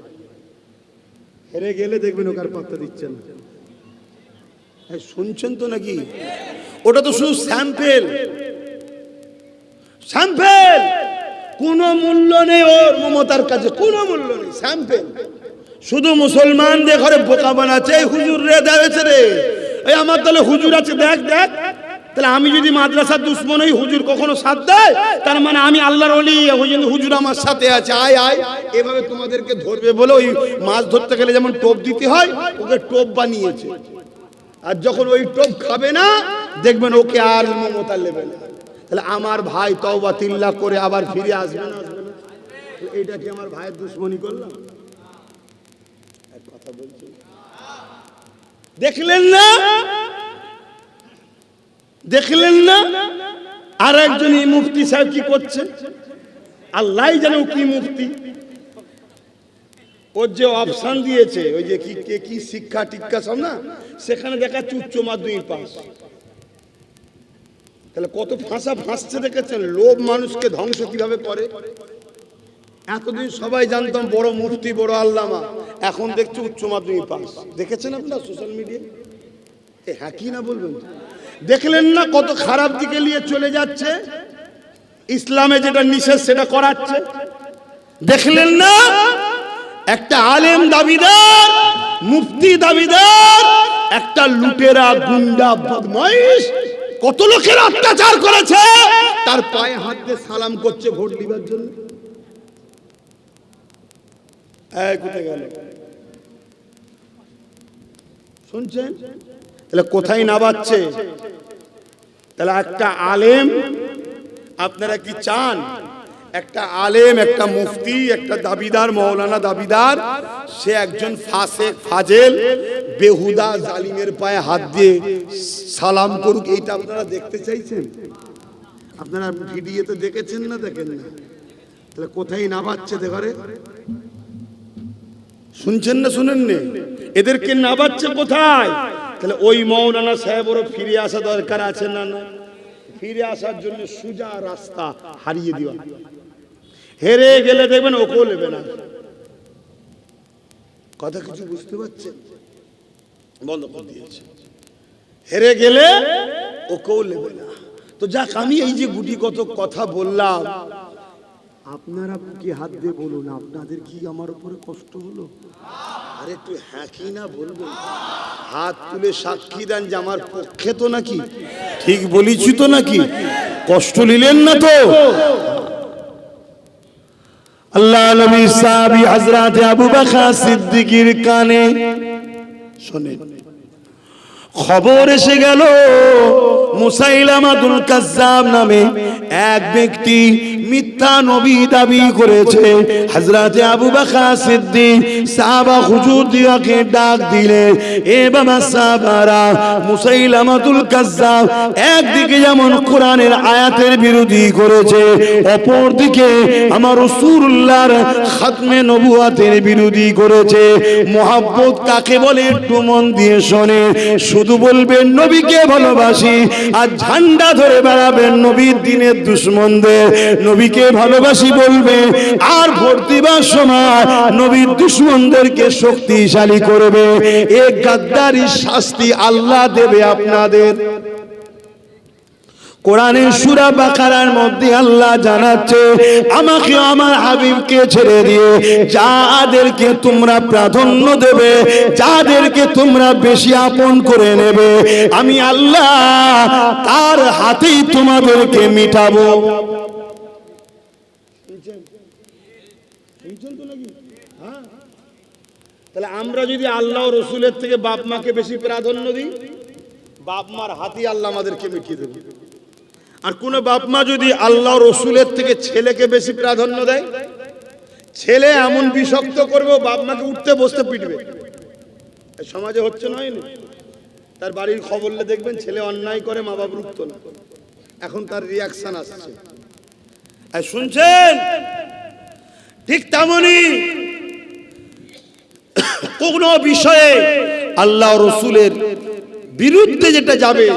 হেরে গেলে দেখবেন ওকে আর পাত্তা দিচ্ছেন না। শুনছেন তো নাকি? ওটা তো শুধু স্যাম্পেল, স্যাম্পেল। কোনো মূল্য নেই ওর মমতার কাছে, কোনো মূল্য নেই, স্যাম্পেল। শুধু মুসলমানদের ঘরে বোকা বানাচ্ছে। এই হুজুর রে দেখেছে রে, এই আমার তাহলে হুজুর আছে, দেখ দেখ। তাহলে আমি যদি মাদ্রাসার দুশ্মন হই, হুজুর কখনো সাথ দেয়? তার মানে আমি আল্লাহর ওলি, হুজুর আমার সাথে আছে, আয় আয়। এভাবে তোমাদেরকে ধরবে বলে ওই মাছ ধরতে গেলে যেমন টোপ দিতে হয়, ওকে টোপ বানিয়েছে। আর যখন ওই টোপ খাবে না, দেখবেন ওকে আর মমতা নেবে না। তাহলে আমার ভাই তওবা তিল্লা করে আবার ফিরে আসবে না, আসবে না? এইটা কি আমার ভাইয়ের দুশ্মনী করলাম? এক কথা বলছি, দেখলেন না? দেখলেন না? আর একজন এই মুফতি সাহেব কি করছে? আল্লাহ জানে কি মুফতি। ওর যে অপশন দিয়েছে, ওই যে কি শিক্ষা টিক্ষা সব না, সেখানে দেখাচ্ছে উচ্চ মাধ্যমিক পাস। তাহলে কত ফাঁসা ফাঁসছে দেখেছেন? লোভ মানুষকে ধ্বংস কিভাবে করে। এতদিন সবাই জানতাম বড় মুফতি, বড় আল্লামা, এখন দেখছি উচ্চ মাধ্যমিক পাস। দেখেছেন আপনারা সোশ্যাল মিডিয়ায়? হ্যাঁ কি না বলবেন? দেখলেন না কত খারাপ দিকে নিয়ে চলে যাচ্ছে? ইসলামে যেটা নিষেধ সেটা করাচ্ছে। দেখলেন না? একটা আলেম দাবিদার, মুফতি দাবিদার, একটা লুটেরা গুন্ডা বদমাইশ কত লোকের অত্যাচার করেছে, তার পায়ে হাত দিয়ে সালাম করছে ভোট দিবার জন্য। কোথায় গেল? শুনছেন? তাহলে কোথায় নাবাচ্ছে? তাহলে একটা আলেম, আপনারা কি চান একটা আলেম, একটা মুফতি, একটা দাবিদার, মৌলানা দাবিদার, সে একজন ফাসেক ফাজেল বেহুদা জালিমের পায়ে হাত দিয়ে সালাম করুক? এইটা আপনারা দেখতে চাইছেন? আপনারা ভিডিওতে দেখেছেন না? দেখেন না? তাহলে কোথায় নাবাচ্ছে ঘরে? শুনছেন না? শুনেন না? এদেরকে নাবাচ্ছে কোথায়? তাহলে ওই মৌলানা সাহেবেরও ফিরে আসা দরকার আছে না? না, ফিরে আসার জন্য সোজা রাস্তা হারিয়ে দেওয়া। হেরে গেলে দেখবেন ওকেও নেবে না। কথা কিছু বুঝতে পারছেন? বন্ধ করে দিয়েছে। হেরে গেলে ওকেও নেবে না। তো যাক, আমি এই যে গুটি কত কথা বললাম, আপনারা কি হাত দিয়ে বলুন, আপনাদের কি আমার উপরে কষ্ট হলো? আরে একটু হ্যাঁ কি না বলবেন? হাত তুলে সাক্ষী দেন যে আমার পক্ষে তো নাকি ঠিক বলেছি তো নাকি? কষ্ট নিলেন না তো? আল্লাহ নবী সাহাবী হযরত আবু বকর সিদ্দিকীর কানে শুনেন, খবর এসে গেল মুসাইলামাতুল কাজ্জাব নামে এক ব্যক্তি মিথ্যা নবী দাবি করেছে। হযরত আবু বকর সিদ্দিক সাহাবা হুজুরদিকে ডাক দিলে, এ বাবা সাহাবারা, মুসাইলামাতুল কাজ্জাব একদিকে যেমন কোরআনের আয়াতের বিরোধী করেছে, অপর দিকে আমার রাসূলুল্লাহর খাতমে নবুয়তের বিরোধী করেছে। মুহাব্বত কাকে বলে একটু মন দিয়ে শোনে। শুধু বলবেন নবীকে ভালোবাসি, আর ঝান্ডা ধরে বেড়াবেন নবীর দিনের দুশমনদের। নবীকে ভালোবাসি বলবে, আর ভোট দিবার সময় নবীর দুশমনদেরকে শক্তিশালী করবে। এই গাদ্দারির শাস্তি আল্লাহ দেবে আপনাদের। কোরআনের সূরা বাকারার মধ্যে আল্লাহ জানাচ্ছে, আমাকে আমার হাবিবকে ছেড়ে দিয়ে যাদেরকে তোমরা প্রাধান্য দেবে, যাদেরকে তোমরা বেশি আপন করে নেবে, আমি আল্লাহ তার হাতেই তোমাদেরকে মিটাবো। তাহলে আমরা যদি আল্লাহ ও রসুলের থেকে বাপ মাকে বেশি প্রাধান্য দিই, বাপ মার হাতেই আল্লাহ আমাদেরকে মিটিয়ে দেবে। আর কোন বাপ মা যদি আল্লাহ রসুলের থেকে ছেলেকে বেশি প্রাধান্য দেয়, ছেলে এমন বিষাক্ত করবে বাপ মাকে উঠতে বসতে পিটবে। সমাজে হচ্ছে না? হয়নি? তার বাড়ির খবর দেখবেন ছেলে অন্যায় করে, মা বাপ রুখতো না, এখন তার রিয়াকশন আসছে। শুনছেন? ঠিক তেমনি কোন বিষয়ে আল্লাহ রসুলের বিরুদ্ধে যেটা যাবে,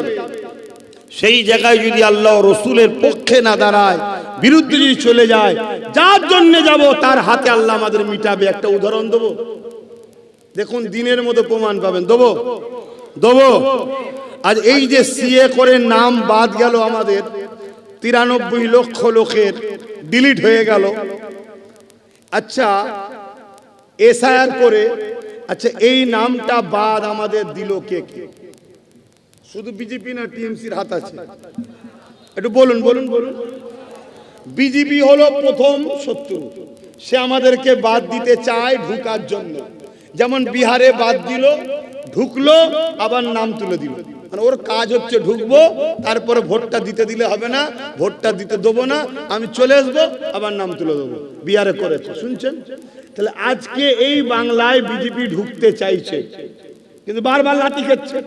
সেই জায়গায় যদি আল্লাহ রসুলের পক্ষে না দাঁড়ায়, বিরুদ্ধে যদি চলে যায়, যার জন্য যাব তার হাতে আল্লাহ আমাদের মিটাবে। একটা উদাহরণ দেবো, দেখুন দিনের মতো প্রমাণ পাবেন। দেবো দেবো আজ এই যে সিএ করে নাম বাদ গেল, আমাদের 93 লক্ষ লোকের ডিলিট হয়ে গেল। আচ্ছা এসআইআর করে, আচ্ছা এই নামটা বাদ আমাদের দিল কে কে? শুধু বিজেপি না টিএমসির হাত আছে? একটু বলুন বলুন বলুন। বিজেপি হলো প্রথম শত্রু, সে আমাদেরকে বাদ দিতে চায় ঢুকার জন্য। যেমন বিহারে বাদ দিল, ঢুকলো, আবার নাম তুলে দিল। মানে ওর কাজ হচ্ছে ঢুকবো, তারপরে ভোটটা দিতে দিলে হবে না, ভোটটা দিতে দেবো না, আমি চলে আসবো, আবার নাম তুলে দেবো। বিহারে করেছে, শুনছেন? তাহলে আজকে এই বাংলায় বিজেপি ঢুকতে চাইছে, কিন্তু বারবার লাঠি খেচ্ছে।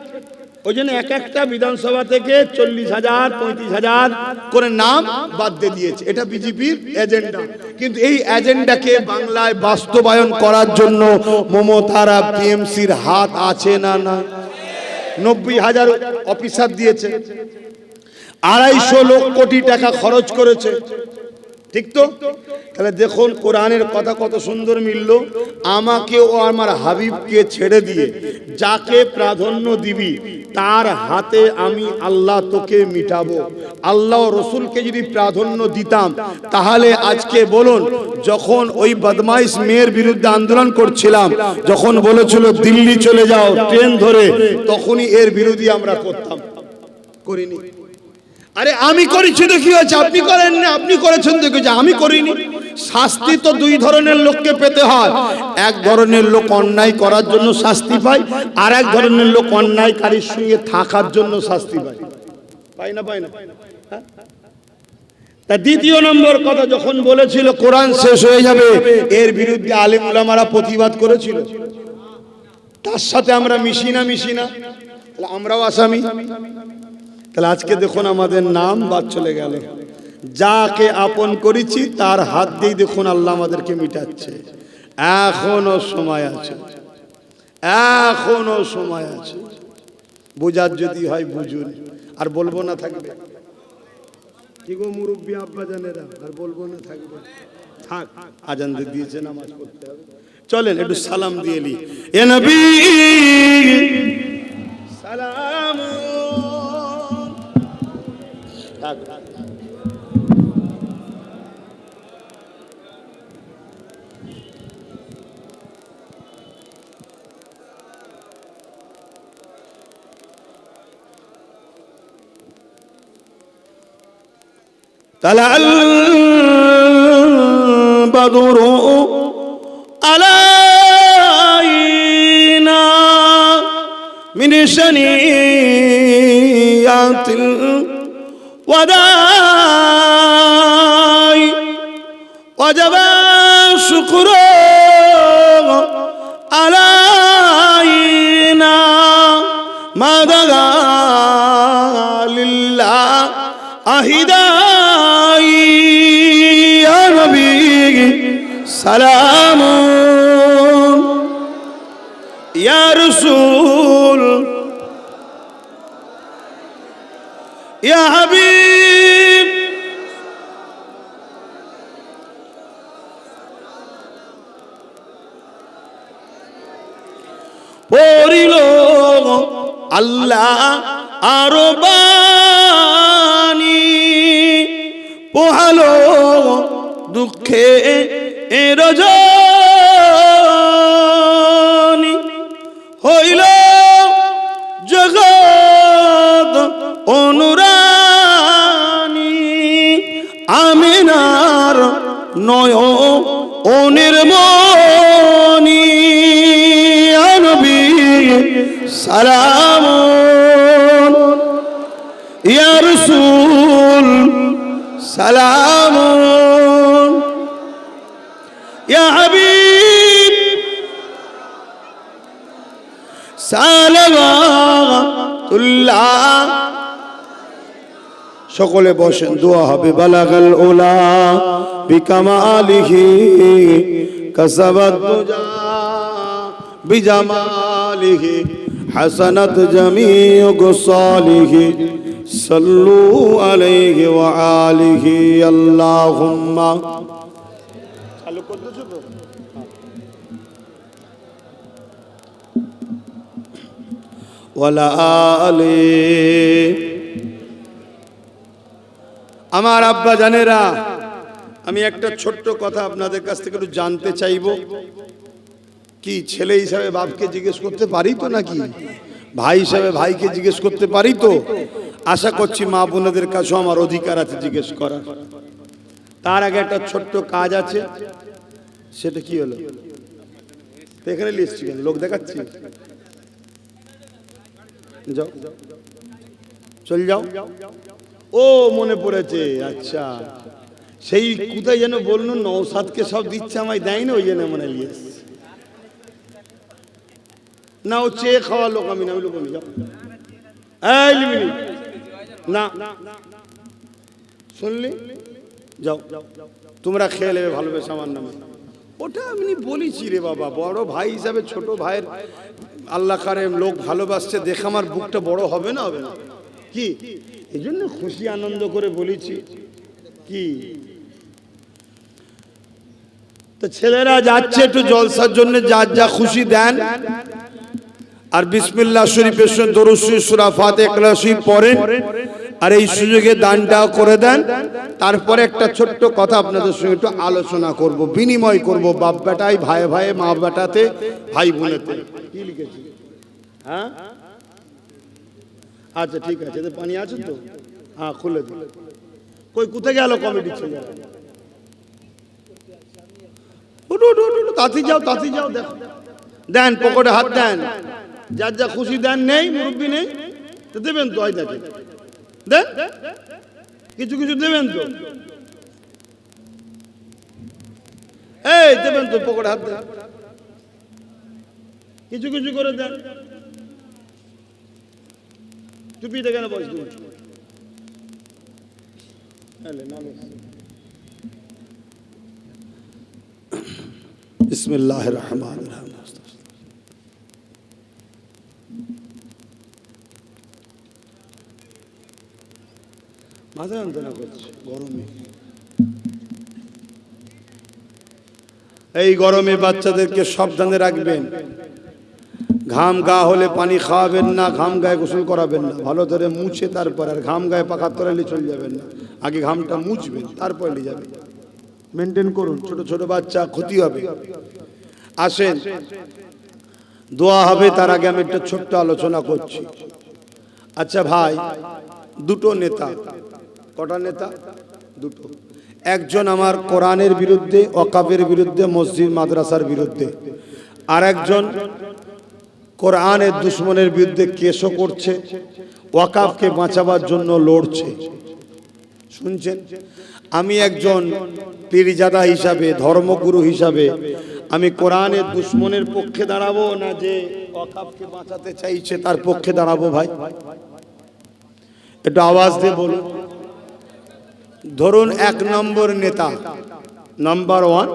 ওই জন্য এক একটা বিধানসভা থেকে 40,000 35,000 করে নাম বাদ দিয়ে দিয়েছে। এটা বিজেপির এজেন্ডা। কিন্তু এই এজেন্ডাকে বাংলায় বাস্তবায়ন করার জন্য মমতার টিএমসির হাত আছে না? না। 90,000 অফিসার দিয়েছে, 250 কোটি টাকা খরচ করেছে, ঠিক তো? তাহলে দেখুন কোরআনের কথা কত সুন্দর মিলল। আমাকে ও আমার হাবিবকে ছেড়ে দিয়ে যাকে প্রাধান্য দিবি তার হাতে আমি আল্লাহ তোকে মিটাবো। আল্লাহ রসুলকে যদি প্রাধান্য দিতাম, তাহলে আজকে বলুন, যখন ওই বদমাইশ মেয়ের বিরুদ্ধে আন্দোলন করছিলাম, যখন বলেছিল দিল্লি চলে যাও ট্রেন ধরে, তখনই এর বিরোধী আমরা করতাম, করিনি? আরে আমি করেছি তো কি হয়েছে? আপনি করেন না, আপনি করেছেন তো কি হয়েছে? আমি করিনি। শাস্তি তো দুই ধরনের লোককে পেতে হয়। এক ধরনের লোক অন্যায় করার জন্য শাস্তি পায়, আর এক ধরনের লোক অন্যায়কারীর সঙ্গে থাকার জন্য শাস্তি পায়। পায় না? পায় না? তা দ্বিতীয় নম্বর কথা, যখন বলেছিল কোরআন শেষ হয়ে যাবে, এর বিরুদ্ধে আলেম উলামারা প্রতিবাদ করেছিল। তার সাথে আমরা মিশি না? আমরাও আসামি। তাহলে আজকে দেখুন আমাদের নাম বাদ চলে গেল। যাকে আপন করেছি তার হাত দিয়ে দেখুন আল্লাহ আমাদেরকে মিটাচ্ছে। এখনো সময় আছে, এখনো সময় আছে। বুঝার যদি হয় বুঝুন, আর বলবো না থাকবে কি গো মুরব্বী আব্বা জানেরা, আর বলবো না থাকবে? থাক, আজান দিয়েছে, নামাজ পড়তে হবে। চলেন একটু সালাম দিয়ে নি। এ নবী সালাম। طلع البدر علينا من شنيات الوداع وجب الشكر علينا ما دعا لله أهداي يا نبي سلام يا رسول يا حبيب পড়িল আল্লাহ আরো বাণী, পোহালো দুঃখে রজনী, হইল জগৎ অনুরানী, আমিনার নয়নের মনি, নবী সালাম ইয়া রাসূল সালাম ইয়া হাবিব সালাওয়াতুল্লাহ। সকলে বসেন, দোয়া হবে। বালাগাল উলা বিকামালিহি কাসাবাত দুজা বিজামালিহি حسنت جميع صالح صلوا عليه وآله اللهم ولا آله। আমার আব্বা জানেরা, আমি একটা ছোট্ট কথা আপনাদের কাছ থেকে একটু জানতে চাইবো। কি ছেলে হিসাবে বাপকে জিজ্ঞেস করতে পারি তো, নাকি ভাই হিসাবে ভাইকে জিজ্ঞেস করতে পারি তো? আশা করছি মা বোনদের কাছেও আমার অধিকার আছে জিজ্ঞেস করার। তার আগে একটা ছোট্ট কাজ আছে, সেটা কি হলো? এখানে লিস্ট লোক দেখাচ্ছি, যাও চল যাও। ও মনে পড়েছে, আচ্ছা সেই কোথায় যেন বললো নওসাদকে সব দিচ্ছে, আমায় দেয় না, ওই জন্য মনে লিয়েছে না। ও চেয়ে খাওয়া লোক আমি না, ওই লোক আমি যাও না শুনলি, যাও তোমরা খেয়ে নেবে ভালোবেসে আমার নামে। ওটা আমি বলেছি রে বাবা, বড় ভাই হিসাবে ছোট ভাইয়ের আল্লাহ কারে লোক ভালোবাসছে দেখে আমার বুকটা বড় হবে না, হবে না কি? এই জন্য খুশি আনন্দ করে বলেছি কি। তো ছেলেরা যাচ্ছে একটু জলসার জন্য, যার যা খুশি দেন। আর বিসমিল্লাহ শরীফের সঙ্গে দরুদ শরীফ সূরা ফাতিহা ইখলাস শরীফ পড়েন, আর এই সুযোগে দানটাও করে দেন। তারপরে একটা ছোট্ট কথা আপনাদের সঙ্গে একটু আলোচনা করব, বিনিময় করব, বাপ বেটাই, ভাই ভাই, মা বেটাতে, ভাই বোনেতে। কি লিখেছি? হ্যাঁ আচ্ছা ঠিক আছে, পানি আছে তো? হ্যাঁ খুলে দিন। কই কোথায় গেল কমিটি ছেলে? তাতে যাও, তাতে যাও, দেখো দেন, পকেটে হাত দেন, যার যা খুশি দেন। নেই মুরব্বী নেই তো দেবেন তো, হয় দেখে দেন, কিছু কিছু দেবেন তো, এই দেবেন তো, পকেটে হাত দেন, কিছু কিছু করে দেন। টুপিতে কেন বয়স দিন? বিসমিল্লাহির রহমানির রহিম। মাথা যন্ত্রণা করছে গরমে, এই গরমে বাচ্চাদেরকে সাবধানে রাখবেন। ঘাম গা হলে পানি খাওয়াবেন না, ঘাম গায়ে গোসল করাবেন না, ভালো করে মুছে তারপর। আর ঘাম গায়ে পাখার তলালে চলে যাবেন না, আগে ঘামটা মুছবেন তারপর নিয়ে যাবেন। মেনটেন করুন, ছোট ছোট বাচ্চা, ক্ষতি হবে। আসেন দোয়া হবে, তার আগে আমি একটা ছোট্ট আলোচনা করছি। আচ্ছা ভাই, দুটো নেতা, কটা নেতা? দুটো। একজন আমার কোরআনের বিরুদ্ধে, ওয়াকাফের বিরুদ্ধে, মসজিদ মাদ্রাসার বিরুদ্ধে, আর একজন কোরআনের দুশ্মনের বিরুদ্ধে কেসও করছে, ওয়াকাফকে বাঁচাবার জন্য লড়ছে। শুনছেন? আমি একজন পীরজাদা হিসাবে, ধর্মগুরু হিসাবে, আমি কোরআনের দুশ্মনের পক্ষে দাঁড়াবো না যে ওয়াকাফকে বাঁচাতে চাইছে তার পক্ষে দাঁড়াবো? ভাই একটু আওয়াজ দিয়ে বলুন। ধরুন এক নম্বর নেতা, নাম্বার ওয়ান,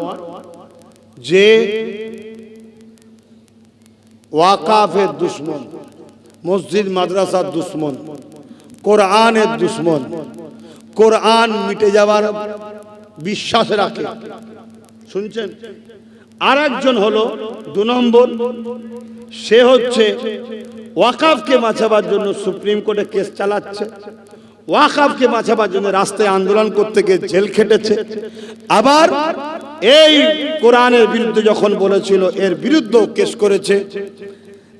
যে ওয়াকাফের দুশ্মন, মসজিদ মাদ্রাসার দুশ্মন, কোরআনের দুশ্মন, কোরআন মিটে যাবার বিশ্বাস রাখে। শুনছেন? আর একজন হলো দু নম্বর, সে হচ্ছে ওয়াকাফকে বাঁচাবার জন্য সুপ্রিম কোর্টে কেস চালাচ্ছে, ওয়াকাফকে বাঁচাবার জন্য রাস্তায় আন্দোলন করতে গিয়ে জেল খেটেছে। আবার এই কোরআনের বিরুদ্ধে যখন বলেছিল এর বিরুদ্ধেও কেস করেছে।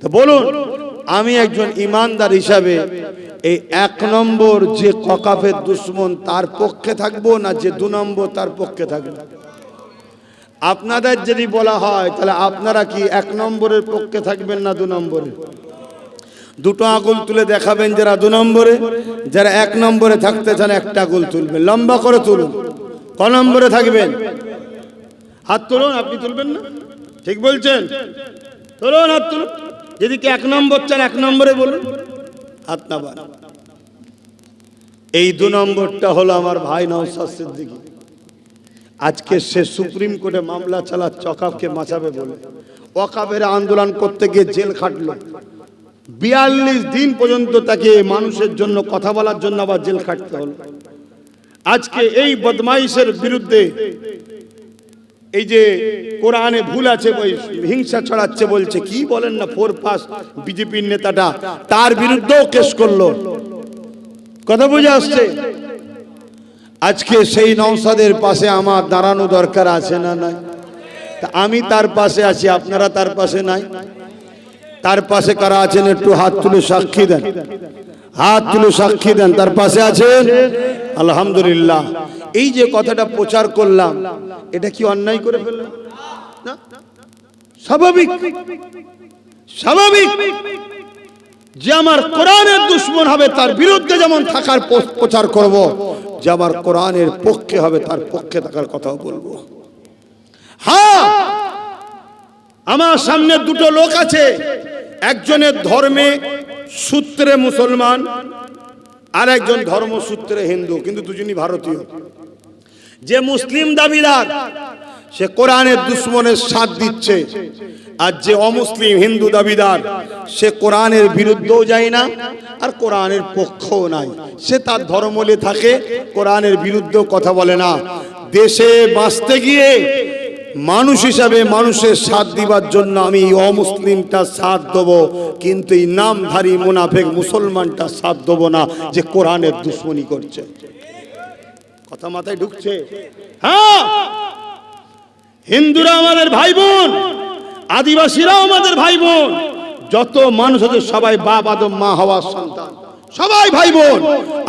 তো বলুন, আমি একজন ইমানদার হিসাবে এই এক নম্বর যে ওয়াকাফের দুশ্মন তার পক্ষে থাকবো না যে দু নম্বর তার পক্ষে থাকবো? আপনাদের যদি বলা হয় তাহলে আপনারা কি এক নম্বরের পক্ষে থাকবেন না দু নম্বরে? দুটো আঙুল তুলে দেখাবেন যারা দু নম্বরে, যারা এক নম্বরে থাকতে চান একটা আঙুল তুলবেন, লম্বা করে তুলুন। ক নম্বরে থাকবেন? হাত তুলুন। আপনি তুলবেন না? ঠিক বলছেন, তুলুন হাত তুলুন। যদি কি এক নম্বর চান এক নম্বরে বলুন, হাত না বাড়ান। এই দু নম্বরটা হলো আমার ভাই নওশাদ সিদ্দিকী। আজকে সে সুপ্রিম কোর্টে মামলা চালাচ্ছে ওয়াকাফকে বাঁচাবে বলে, ওয়াকাফের আন্দোলন করতে গিয়ে জেল খাটলো। 42 দিন পর্যন্ত তাকে মানুষের জন্য কথা বলার জন্য আবার জেল খাটতে হলো। আজকে এই বদমাইশের বিরুদ্ধে এই যে কোরআনে ভুল আছে, হিংসা ছড়াচ্ছে বলছে, কি বলেন না, 4 পাস বিজেপির নেতাটা তার বিরুদ্ধেও কেস করলো। কথা বুঝে আসছে? আজকে সেই নওশাদের পাশে আমার দাঁড়ানো দরকার আছে না নাই? তা আমি তার পাশে আছি, আপনারা তার পাশে নাই? তার পাশে কারা আছেন একটু হাত তুলে সাক্ষী দেন, হাত তুলে সাক্ষী দেন। তার পাশে আছেন? আলহামদুলিল্লাহ। এই যে কথাটা প্রচার করলাম, এটা কি অন্যায় করে ফেললাম না? স্বাভাবিক, স্বাভাবিক যে আমার কোরআনের দুশমন হবে তার বিরুদ্ধে যেমন থাকার প্রচার করব, যে আমার কোরআনের পক্ষে হবে তার পক্ষে থাকার কথাও বলবো। হ্যাঁ, আমার সামনে দুটো লোক আছে, একজনের ধর্মে সূত্রে মুসলমান আর একজন ধর্মসূত্রে হিন্দু, কিন্তু দুজনই ভারতীয়। যে মুসলিম দাবিদার সে কোরআনের দুশমনের সাথ দিচ্ছে, আর যে অমুসলিম হিন্দু দাবিদার সে কোরআনের বিরুদ্ধেও যায় না আর কোরআনের পক্ষও নাই। সে তার ধর্ম নিয়ে থাকে, কোরআনের বিরুদ্ধেও কথা বলে না। দেশে বাঁচতে গিয়ে মানুষ হিসাবে মানুষের সাথ দিবার জন্য আমি এই অমুসলিমটা সাথ দেবো, কিন্তু এই নামধারী মুনাফেক মুসলমানটা সাথ দেবো না, যে কোরআনের দুশমনি করছে। কথা মাথায় ঢুকছে? হ্যাঁ, হিন্দুরা আমাদের ভাই বোন, আদিবাসীরাও আমাদের ভাই বোন, যত মানুষ আছে সবাই বাপ আদম মা হওয়ার সন্তান, সবাই ভাই বোন।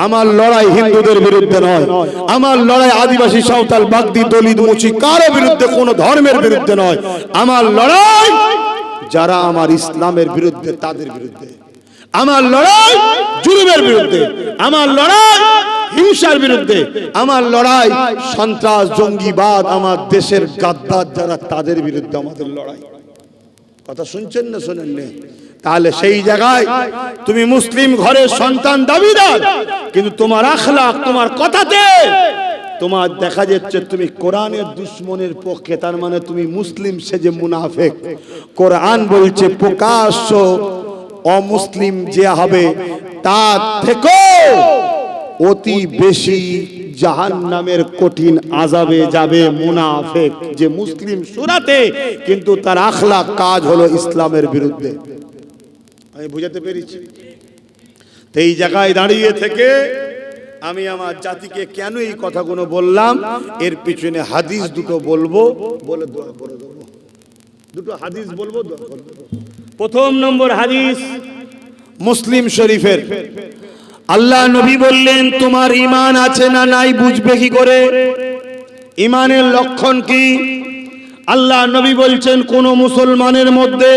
আমার লড়াই হিন্দুদের বিরুদ্ধে নয়, আমার লড়াই আদিবাসী সাঁওতাল বাগদি দলিত মুচি কারো বিরুদ্ধে, কোন ধর্মের বিরুদ্ধে নয়। আমার লড়াই যারা আমার ইসলামের বিরুদ্ধে তাদের বিরুদ্ধে, আমার লড়াই জুলুমের বিরুদ্ধে, আমার লড়াই হিংসার বিরুদ্ধে, আমার লড়াই সন্ত্রাস জঙ্গিবাদ, আমার দেশের গাদ্দার যারা তাদের বিরুদ্ধে আমাদের লড়াই। কথা শুনছেন না শোনেন না? তাহলে সেই জায়গায় তুমি মুসলিম ঘরের সন্তান দাবিদার, কিন্তু তোমার আখলাক, তোমার কথাতে তোমার দেখা যাচ্ছে তুমি কোরআনের দুশমনের পক্ষে, তার মানে তুমি মুসলিম সেজে মুনাফেক। কোরআন বলছে প্রকাশ্য অমুসলিম যে হবে তার থেকেও অতি বেশি জাহান্নামের কঠিন আযাবে যাবে মুনাফিক যে মুসলিম সুরাতে, কিন্তু তার আখলাক কাজ হলো ইসলামের বিরুদ্ধে। আমি বুঝাতে পেরেছি? এই জায়গায় দাঁড়িয়ে থেকে আমি আমার জাতিকে কেন এই কথাগুলো বললাম, এর পিছনে হাদিস দুটো বলবো, বলে দোয়া করে দেবো। দুটো হাদিস বলবো, দোয়া করে দেবো। প্রথম নম্বর হাদিস মুসলিম শরীফের। আল্লাহ নবী বললেন, তোমার ঈমান আছে না নাই বুঝবে কি করে? ঈমানের লক্ষণ কি? আল্লাহ নবী বলছেন, কোন মুসলমানের মধ্যে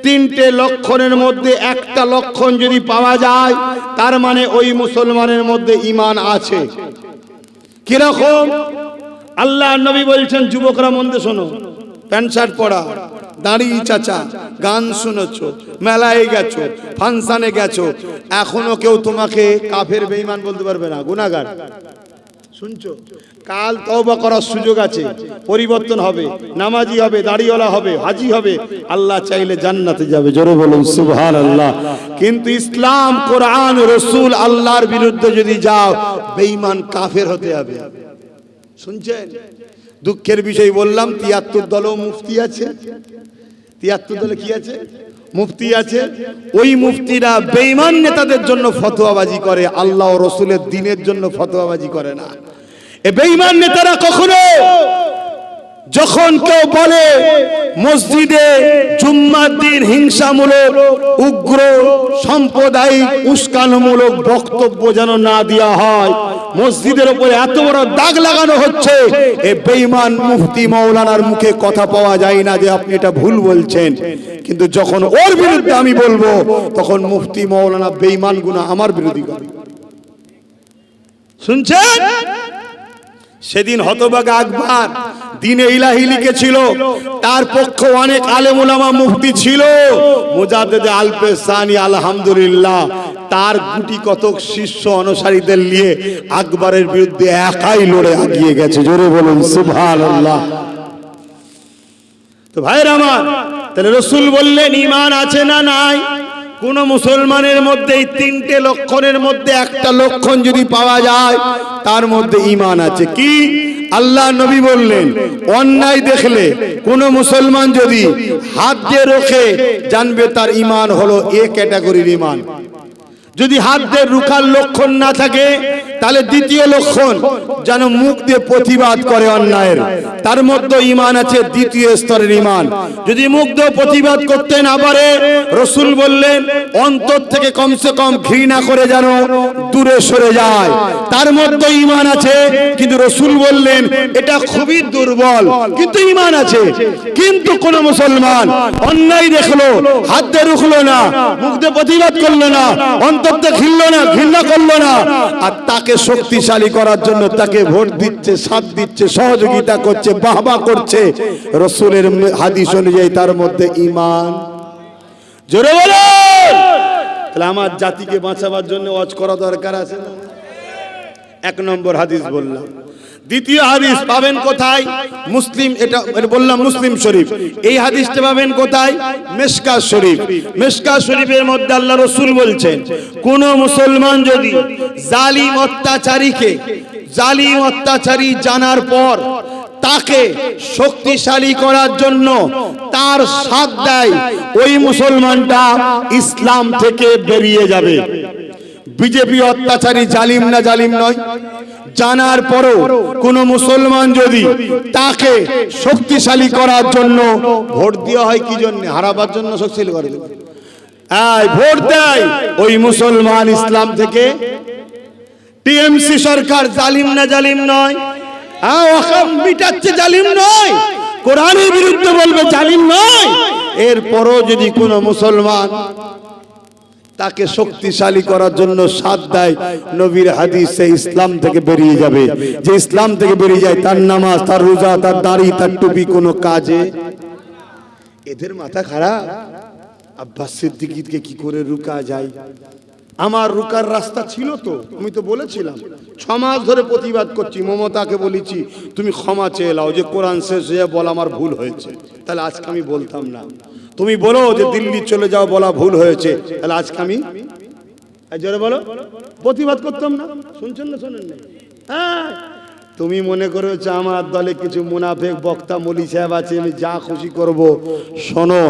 3টে লক্ষণের মধ্যে একটা লক্ষণ যদি পাওয়া যায়, তার মানে ওই মুসলমানের মধ্যে ঈমান আছে। কিরকম? আল্লাহ নবী বলছেন, যুবকরা মন দিয়ে শোনো, প্যান্ট শার্ট পরা, দাঁড়ি চাচা, গান শুনেছো, মেলায় গেছো, ফাংশনে গেছো, এখনো কেউ তোমাকে কাফের বেঈমান বলতে পারবে না, গুনাহগার। শুনছো? কাল তওবা করার সুযোগ আছে, পরিবর্তন হবে, নামাজি হবে, দাড়িওয়ালা হবে, হাজি হবে, আল্লাহ চাইলে জান্নাতে যাবে। জোরে বলুন সুবহানাল্লাহ। কিন্তু ইসলাম, কোরআন, রাসূল, আল্লাহর বিরুদ্ধে যদি যাও, বেঈমান কাফের হতে হবে। শুনছেন? দুঃখের বিষয় বললাম, 73 দলও মুফতি আছে। 73 দলে কি আছে? মুফতি আছে। ওই মুফতিরা বেঈমান নেতাদের জন্য ফতোয়াবাজি করে, আল্লাহ ও রাসূলের দ্বীনের জন্য ফতোয়াবাজি করে না। এই বেঈমান নেতারা কখনো যখন কেউ বলে মসজিদে জুম্মার দিন হিংসামূলক, উগ্র, সাম্প্রদায়িক, উস্কানিমূলক বক্তব্য যেন না দেওয়া হয়, মসজিদের উপরে এত বড় দাগ লাগানো হচ্ছে, এই বেঈমান মুফতি মাওলানার মুখে কথা পাওয়া যায় না যে আপনি এটা ভুল বলছেন। কিন্তু যখন ওর বিরুদ্ধে আমি বলবো, তখন মুফতি মাওলানা বেঈমান গুনাহ আমার বিরোধী করে। শুনছেন? সেদিন হতভাগা আকবর দ্বীনে ইলাহি লিখেছিল, তার পক্ষে অনেক আলেম উলামা মুফতি ছিল, মুজাদ্দিদ আল-পেশানি আলহামদুলিল্লাহ তার গুটি কতক শিষ্য অনুসারীদের নিয়ে আকবরের বিরুদ্ধে একাই লড়ে এগিয়ে গেছে। জোরে বলুন সুবহানাল্লাহ। তো ভাইরা আমার, তাহলে রাসূল বললেন ঈমান আছে না নাই? কোন মুসলমানের মধ্যে এই তিনটে লক্ষণের মধ্যে একটা লক্ষণ যদি পাওয়া যায় তার মধ্যে ঈমান আছে। কি? আল্লাহ নবী বললেন, অন্যায় দেখলে কোন মুসলমান যদি হাত দিয়ে রোখে জানবে তার ঈমান হলো এ ক্যাটাগরির ঈমান। যদি হাত দিয়ে রুখার লক্ষণ না থাকে তাহলে দ্বিতীয় লক্ষণ যেন মুখ দিয়ে প্রতিবাদ করে অন্যায়ের, তার মধ্যে ঈমান আছে দ্বিতীয় স্তরের ঈমান। যদি মুখ দিয়ে প্রতিবাদ করতে না পারে, রাসূল বললেন অন্তর থেকে কমসে কম ঘৃণা করে যেন দূরে সরে যায়, তার মধ্যে ঈমান আছে। কিন্তু রাসূল বললেন এটা খুবই দুর্বল, কিন্তু ঈমান আছে। কিন্তু কোন মুসলমান অন্যায় দেখলো, হাত দিয়ে রুখলো না, মুখ দিয়ে প্রতিবাদ করলো না, অন্তর থেকে ঘৃণলো না, ঘৃণা করলো না, আর তাকে শক্তিশালী করার জন্য তাকে ভোট দিচ্ছে, সাথ দিচ্ছে, সহযোগিতা করছে, বাহবা করছে, রাসূলের হাদিস অনুযায়ী তার মধ্যে ঈমান। জোরে বলেন। তাহলে আমার জাতিকে বাঁচাবার জন্য ওয়াজ করা দরকার আছে না? এক নম্বর হাদিস বললাম। দ্বিতীয় হাদিস পাবেন কোথায়? মুসলিম, এটা বললাম মুসলিম শরীফ। এই হাদিসটা পাবেন কোথায়? মিশকাত শরীফ। মিশকাত শরীফের মধ্যে আল্লাহ রাসূল বলছেন, কোন মুসলমান যদি জালিম অত্যাচারী জানার পর তাকে শক্তিশালী করার জন্য তার সাথ দেয়, ওই মুসলমানটা ইসলাম থেকে বেরিয়ে যাবে। বিজেপি অত্যাচারী জালিম না জালিম নয়? জানার পরও কোন মুসলমান যদি তাকে শক্তিশালী করার জন্য ভোট দেওয়া হয়, কি জন্য? হারাবার জন্য শক্তিশালী করার জন্য ভোট দেয়, ওই মুসলমান ইসলাম থেকে। টিএমসি সরকার জালিম না জালিম নয়? ওয়াকফ মিটাচ্ছে, জালিম নয়? কোরআনের বিরুদ্ধে বলবে, জালিম নয়? এরপরও যদি কোন মুসলমান তাকে শক্তিশালী করার জন্য সাথ দেয়, নবীর হাদিসে ইসলাম থেকে বেরিয়ে যাবে। যে ইসলাম থেকে বেরিয়ে যায় তার নামাজ, তার রোজা, তার দাড়ি, তার টুপি কোনো কাজে। এদের মাথা খারাপ। আব্বাস সিদ্দিকীকে কি করে রুকা যায়? আমার রুকার রাস্তা ছিল তো, আমি তো বলেছিলাম। 6 মাস ধরে প্রতিবাদ করছি, মমতাকে বলেছি তুমি ক্ষমা চেয়ে নাও, যে কোরআন শেষ হয়ে বলা আমার ভুল হয়েছে, তাহলে আজকে আমি বলতাম না। তুমি বলো যে দিল্লি চলে যাও, বলা ভুল হয়েছে, তাহলে আজকে আমি জোরে বলো প্রতিবাদ করতাম না। শুনছেন না? শোনেন না? হ্যাঁ, তুমি মনে করেছো আমার দলে কিছু মুনাফেক বক্তা মলি সাহেব আছে, আমি যা খুশি করব। শোনো,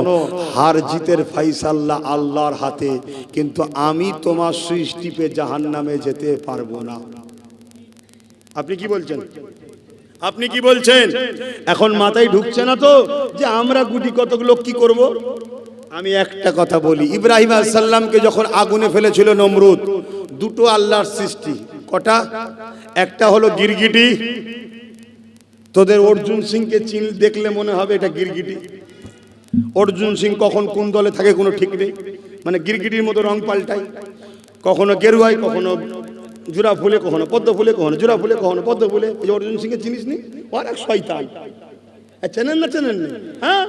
হার জিতের ফাইসাল্লা আল্লাহর হাতে, কিন্তু আমি তোমার সুইচ টিপে জাহান্নামে যেতে পারবো না। আপনি কি বলছেন? আপনি কি বলছেন? এখন মাথায় ঢুকছে না তো যে আমরা গুটি কতক লোক কি করব? আমি একটা কথা বলি, ইব্রাহিম আলাইহিস সালামকে যখন আগুনে ফেলেছিল নমরুদ, দুটো আল্লাহর সৃষ্টি। কটা? একটা হলো গিরগিটি। তোদের অর্জুন সিংকে চিন দেখলে মনে হবে এটা গিরগিটি। অর্জুন সিং কখন কোন দলে থাকে কোনো ঠিক নেই, মানে গিরগিটির মতো রং পাল্টায়, কখনো গেরুয়ায়, কখনো জোড়া ফুলে, কখনো পদ্ম ফুলে, কখনো জোড়া ফুলে, কখনো পদ্ম ফুলে। এই অর্জুন সিংকে চিনিস নি? আর এক শয়তান। চেনেন না? চেনেন না? হ্যাঁ,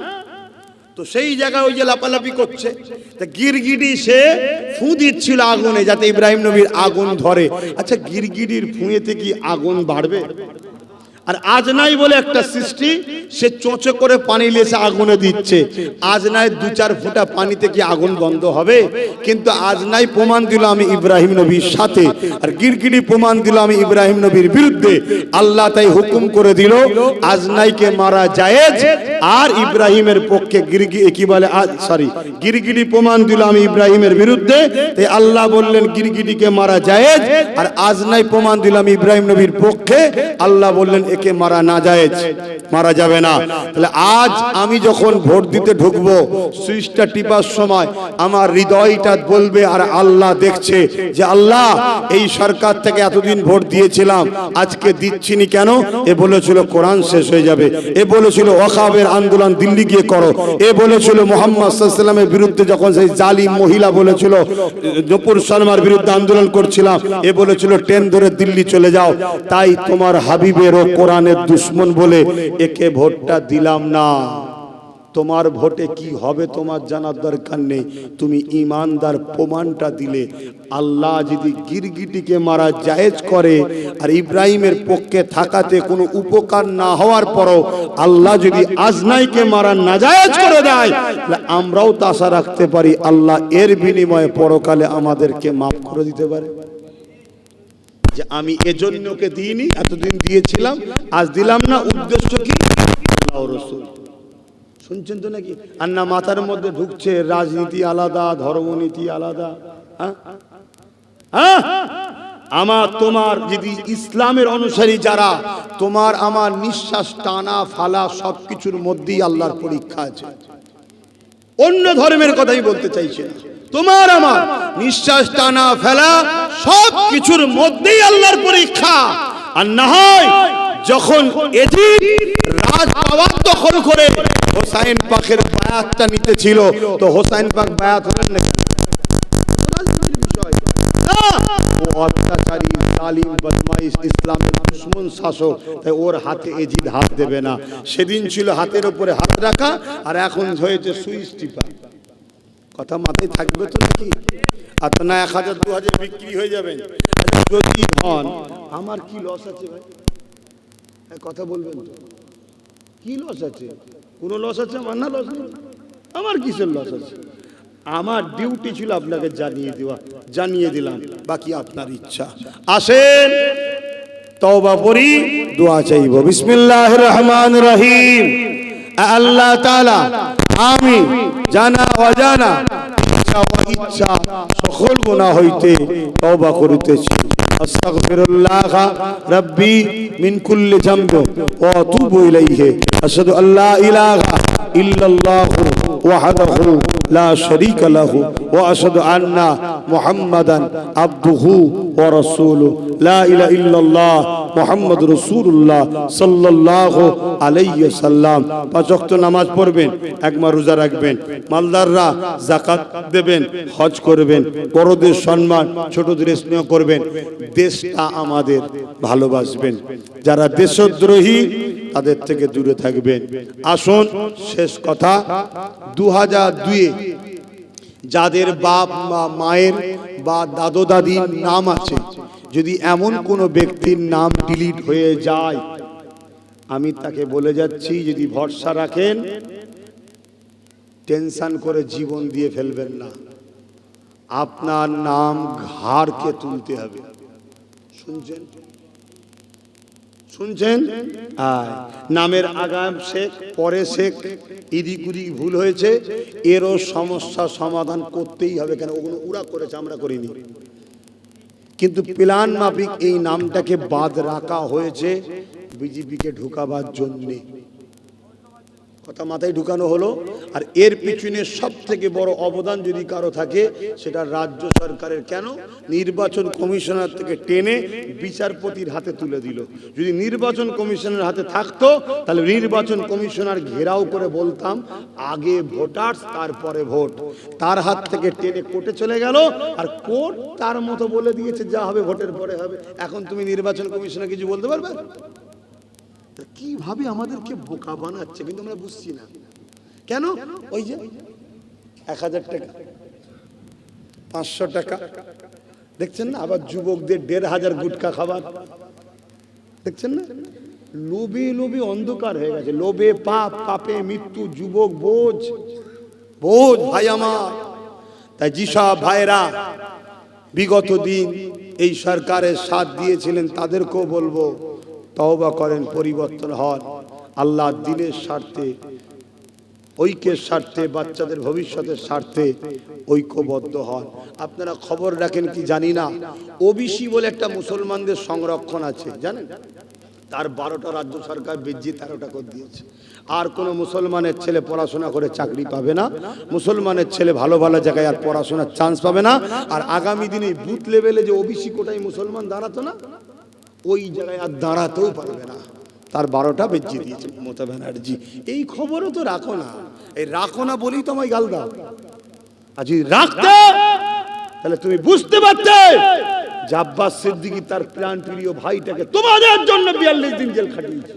তো সেই জায়গায় ওই যে লাপালাপি করছে, তা গিরগিটি সে ফু দিচ্ছিল আগুনে যাতে ইব্রাহিম নবীর আগুন ধরে। আচ্ছা, গিরগিটির ফুঁয়েতে কি আগুন বাড়বে? আর আজনাই বলে একটা সৃষ্টি, সে চোঁচে করে পানি লেসে আগুনে দিচ্ছে। আজনাই 2-4 ফোঁটা পানিতে কি আগুন বন্ধ হবে? কিন্তু আজনাই প্রমাণ দিল আমি ইব্রাহিম নবীর সাথে, আর গিরগিটি প্রমাণ দিল আমি ইব্রাহিম নবীর বিরুদ্ধে। আল্লাহ তাই হুকুম করে দিল আজনাইকে মারা জায়েজ, আর ইব্রাহিমের পক্ষে গিরগিটি প্রমাণ দিল আমি ইব্রাহিমের বিরুদ্ধে। তাই আল্লাহ বললেন গিরগিটিকে মারা জায়েজ, আর আজনাই প্রমাণ দিল আমি ইব্রাহিম নবীর পক্ষে। আল্লাহ বললেন একে মারা না জায়েজ, মারা যাবে না। তাহলে আজ আমি যখন ভোট দিতে ঢুকবো, সুইচটা টিপার সময় আমার হৃদয়টা বলবে, আর আল্লাহ দেখছে যে আল্লাহ এই সরকার থেকে এতদিন ভোট দিয়েছিলাম, আজকে দিচ্ছিনি কেন? এ বলেছিল কোরআন শেষ হয়ে যাবে, এ বলেছিল ওয়াকফের আন্দোলন দিল্লি গিয়ে করো, এ বলেছিল মুহাম্মদ সাল্লাল্লাহু আলাইহি ওয়াসাল্লামের বিরুদ্ধে যখন সেই জালিম মহিলা বলেছিল জপুর শর্মার বিরুদ্ধে আন্দোলন করছিলাম, এ বলেছিল ট্রেন ধরে দিল্লি চলে যাও। তাই তোমার হাবিবেরও কোরআনের দুশ্মন বলে একে ভোটটা দিলাম না। তোমার ভোটে কি হবে তোমার জানার দরকার নেই, তুমি ইমানদার প্রমাণটা দিলে। আল্লাহ যদি গিরগিটিকে মারা জায়েজ করে আর ইব্রাহিমের পক্ষে থাকাতে কোনো উপকার না হওয়ার পরও আল্লাহ যদি আজনাইকে মারা নাজায়েজ করে দেয়, তাহলে আমরাও তো আশা রাখতে পারি আল্লাহ এর বিনিময়ে পরকালে আমাদেরকে মাফ করে দিতে পারে। যে আমি এজন্য ওকে দিইনি, এতদিন দিয়েছিলাম, আজ দিলাম না, উদ্দেশ্য কি? আল্লাহ ও রাসূল। শুনছেন তো নাকি? আর না মাথার মধ্যে ঢুকছে রাজনীতি আলাদা, ধর্মনীতি আলাদা। আমার তোমার যদি ইসলামের অনুসারী যারা, তোমার আমার নিঃশ্বাস টানা ফালা সবকিছুর মধ্যেই আল্লাহর পরীক্ষা আছে। অন্য ধর্মের কথাই বলতে চাইছে না, তোমার আমার নিঃশ্বাস টানা ফেলা সব কিছুর মধ্যেই আল্লাহর পরীক্ষা। আর না হয় যখন এজিদ রাজ পাওয়ার দখল করে হোসাইন পাকের বায়াতটা নিতে ছিল, তো হোসাইন পাক বায়াত হলেন নাকি? ও অত্যাচারী, জালিম, বদমাইশ, ইসলামের দুশমন শাসক, তাই ওর হাতে এজিদ হাত দেবে না। সেদিন ছিল হাতের উপরে হাত রাখা, আর এখন হয়েছে সুইচ টিপা। কথা মাথায় থাকবে তো নাকি? আর তো না 1000 2000 বিক্রি হয়ে যাবেন। আচ্ছা যদি হন, আমার কি লস আছে ভাই? কথা বলবেন তো, কি লস আছে? কোনো লস আছে আমার? না লস নেই। আমার কিসের লস আছে? আমার ডিউটি ছিল আপনাকে জানিয়ে দেওয়া, জানিয়ে দিলাম, বাকি আপনার ইচ্ছা। আসেন তওবা করি, দোয়া চাইব। বিসমিল্লাহির রহমানির রহিম। আল্লাহ তাআলা আমি জানা অজানা ইচ্ছা সকল গুনাহ হইতে তওবা করিতেছি। আস্তাগফিরুল্লাহ রাব্বি মিন কুল্লি যামবি ওয়া আতুবু ইলাইহি। আশহাদু আল্লা ইলাহা ইল্লাল্লাহু ওয়াহদাহু লা শারীকা লাহু ওয়া আশহাদু আন্না মুহাম্মাদান আবদুহু ওয়া রাসূলুহু। লা ইলাহা ইল্লাল্লাহ মুহাম্মাদুর রাসূলুল্লাহ সাল্লাল্লাহু আলাইহি ওয়াসাল্লাম। 5 ওয়াক্ত নামাজ পড়বেন, একবার রোজা রাখবেন, মালদাররা যাকাত দেবেন, হজ করবেন, বড়দের সম্মান, ছোটদের স্নেহ করবেন, দেশটা আমাদের ভালোবাসবেন। যারা দেশদ্রোহী তাদের থেকে দূরে থাকবেন। আসুন শেষ কথা, 2002-এ যাদের বাপ বা মায়ের বা দাদু দাদির নাম আছে, যদি এমন কোনো ব্যক্তির নাম ডিলিট হয়ে যায়, আমি তাকে বলে যাচ্ছি, যদি ভরসা রাখেন, টেনশন করে জীবন দিয়ে ফেলবেন না। আপনার নাম ঘাড়কে তুলতে হবে। শুনছেন? শুনছেন? নামের আগাম শেখ, পরে শেখ, এদিক ওদিক ভুল হয়েছে, এরও সমস্যা সমাধান করতেই হবে। কেন? ওগুলো ওরা করেছে, আমরা করিনি। কিন্তু প্ল্যান মাফিক এই নামটাকে বাদ রাখা হয়েছে বিজেপিকে ঢুকাবার জন্যে। কথা মাথায় ঢুকানো হলো। আর এর পিছনে সব থেকে বড় অবদান যদি কারো থাকে, সেটা রাজ্য সরকারের। কেন? নির্বাচন কমিশনার থেকে টেনে বিচারপতির হাতে তুলে দিল। যদি নির্বাচন কমিশনের হাতে থাকতো, তাহলে নির্বাচন কমিশনার ঘেরাও করে বলতাম আগে ভোটার্স তারপরে ভোট। তার হাত থেকে টেনে কোর্টে চলে গেল, আর কোর্ট তার মতো বলে দিয়েছে যা হবে ভোটের পরে হবে। এখন তুমি নির্বাচন কমিশনার কিছু বলতে পারবে? কিভাবে আমাদেরকে বোকা বানাচ্ছে, কিন্তু আমরা বুঝছি না কেন। ওই যে 1000 টাকা, 500 টাকা দেখছেন না? আবার যুবকদের 1500 গুটকা খাবার দেখছেন না? লোভে লোভে অন্ধকার হয়ে গেছে। লোভে পাপ, পাপে মৃত্যু। যুবক বোঝ, বোঝ ভাই আমার। তাই যেসব ভাইরা বিগত দিন এই সরকারের সাথ দিয়েছিলেন, তাদেরকেও বলবো তওবা করেন, পরিবর্তন হন। আল্লাহ দ্বীনের স্বার্থে, ঐক্যের স্বার্থে, বাচ্চাদের ভবিষ্যতের স্বার্থে ঐক্যবদ্ধ হন। আপনারা খবর রাখেন কি জানি না, ওবিসি বলে একটা মুসলমানদের সংরক্ষণ আছে, জানেন? তার 12টা রাজ্য সরকার বৃদ্ধি 13টা করে দিয়েছে। আর কোনো মুসলমানের ছেলে পড়াশোনা করে চাকরি পাবে না, মুসলমানের ছেলে ভালো ভালো জায়গায় আর পড়াশোনার চান্স পাবে না। আর আগামী দিনে বুথ লেভেলে যে ওবিসি কোটায় মুসলমান দাঁড়াতো না, ওই জায়গায় আর দাঁড়াতেও পারবে না। তার 12টা বেঁচে দিয়েছে মমতা ব্যানার্জি। এই খবরও তো রাখো না। এই রাখো না বলেই তো আমায় গাল দাও। আর যদি রাখতে, তাহলে তুমি বুঝতে পারতে যে আব্বাস সিদ্দিকী তার প্রাণ প্রিয় ভাইটাকে তোমাদের জন্য 42 দিন জেল খাটিয়েছে।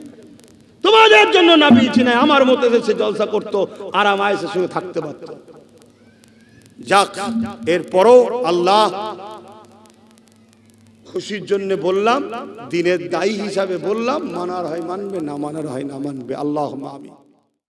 তোমাদের জন্য নবী ছিলেন, আমার মতো এসে জলসা করতো, আরাম আয়েশের সঙ্গে থাকতে পারত। যাক, এরপরও আল্লাহ খুশির জন্য বললাম, দিনের দায়ী হিসাবে বললাম, মানার হয় মানবে, না মানার হয় না মানবে। আল্লাহুম্মা আমিন।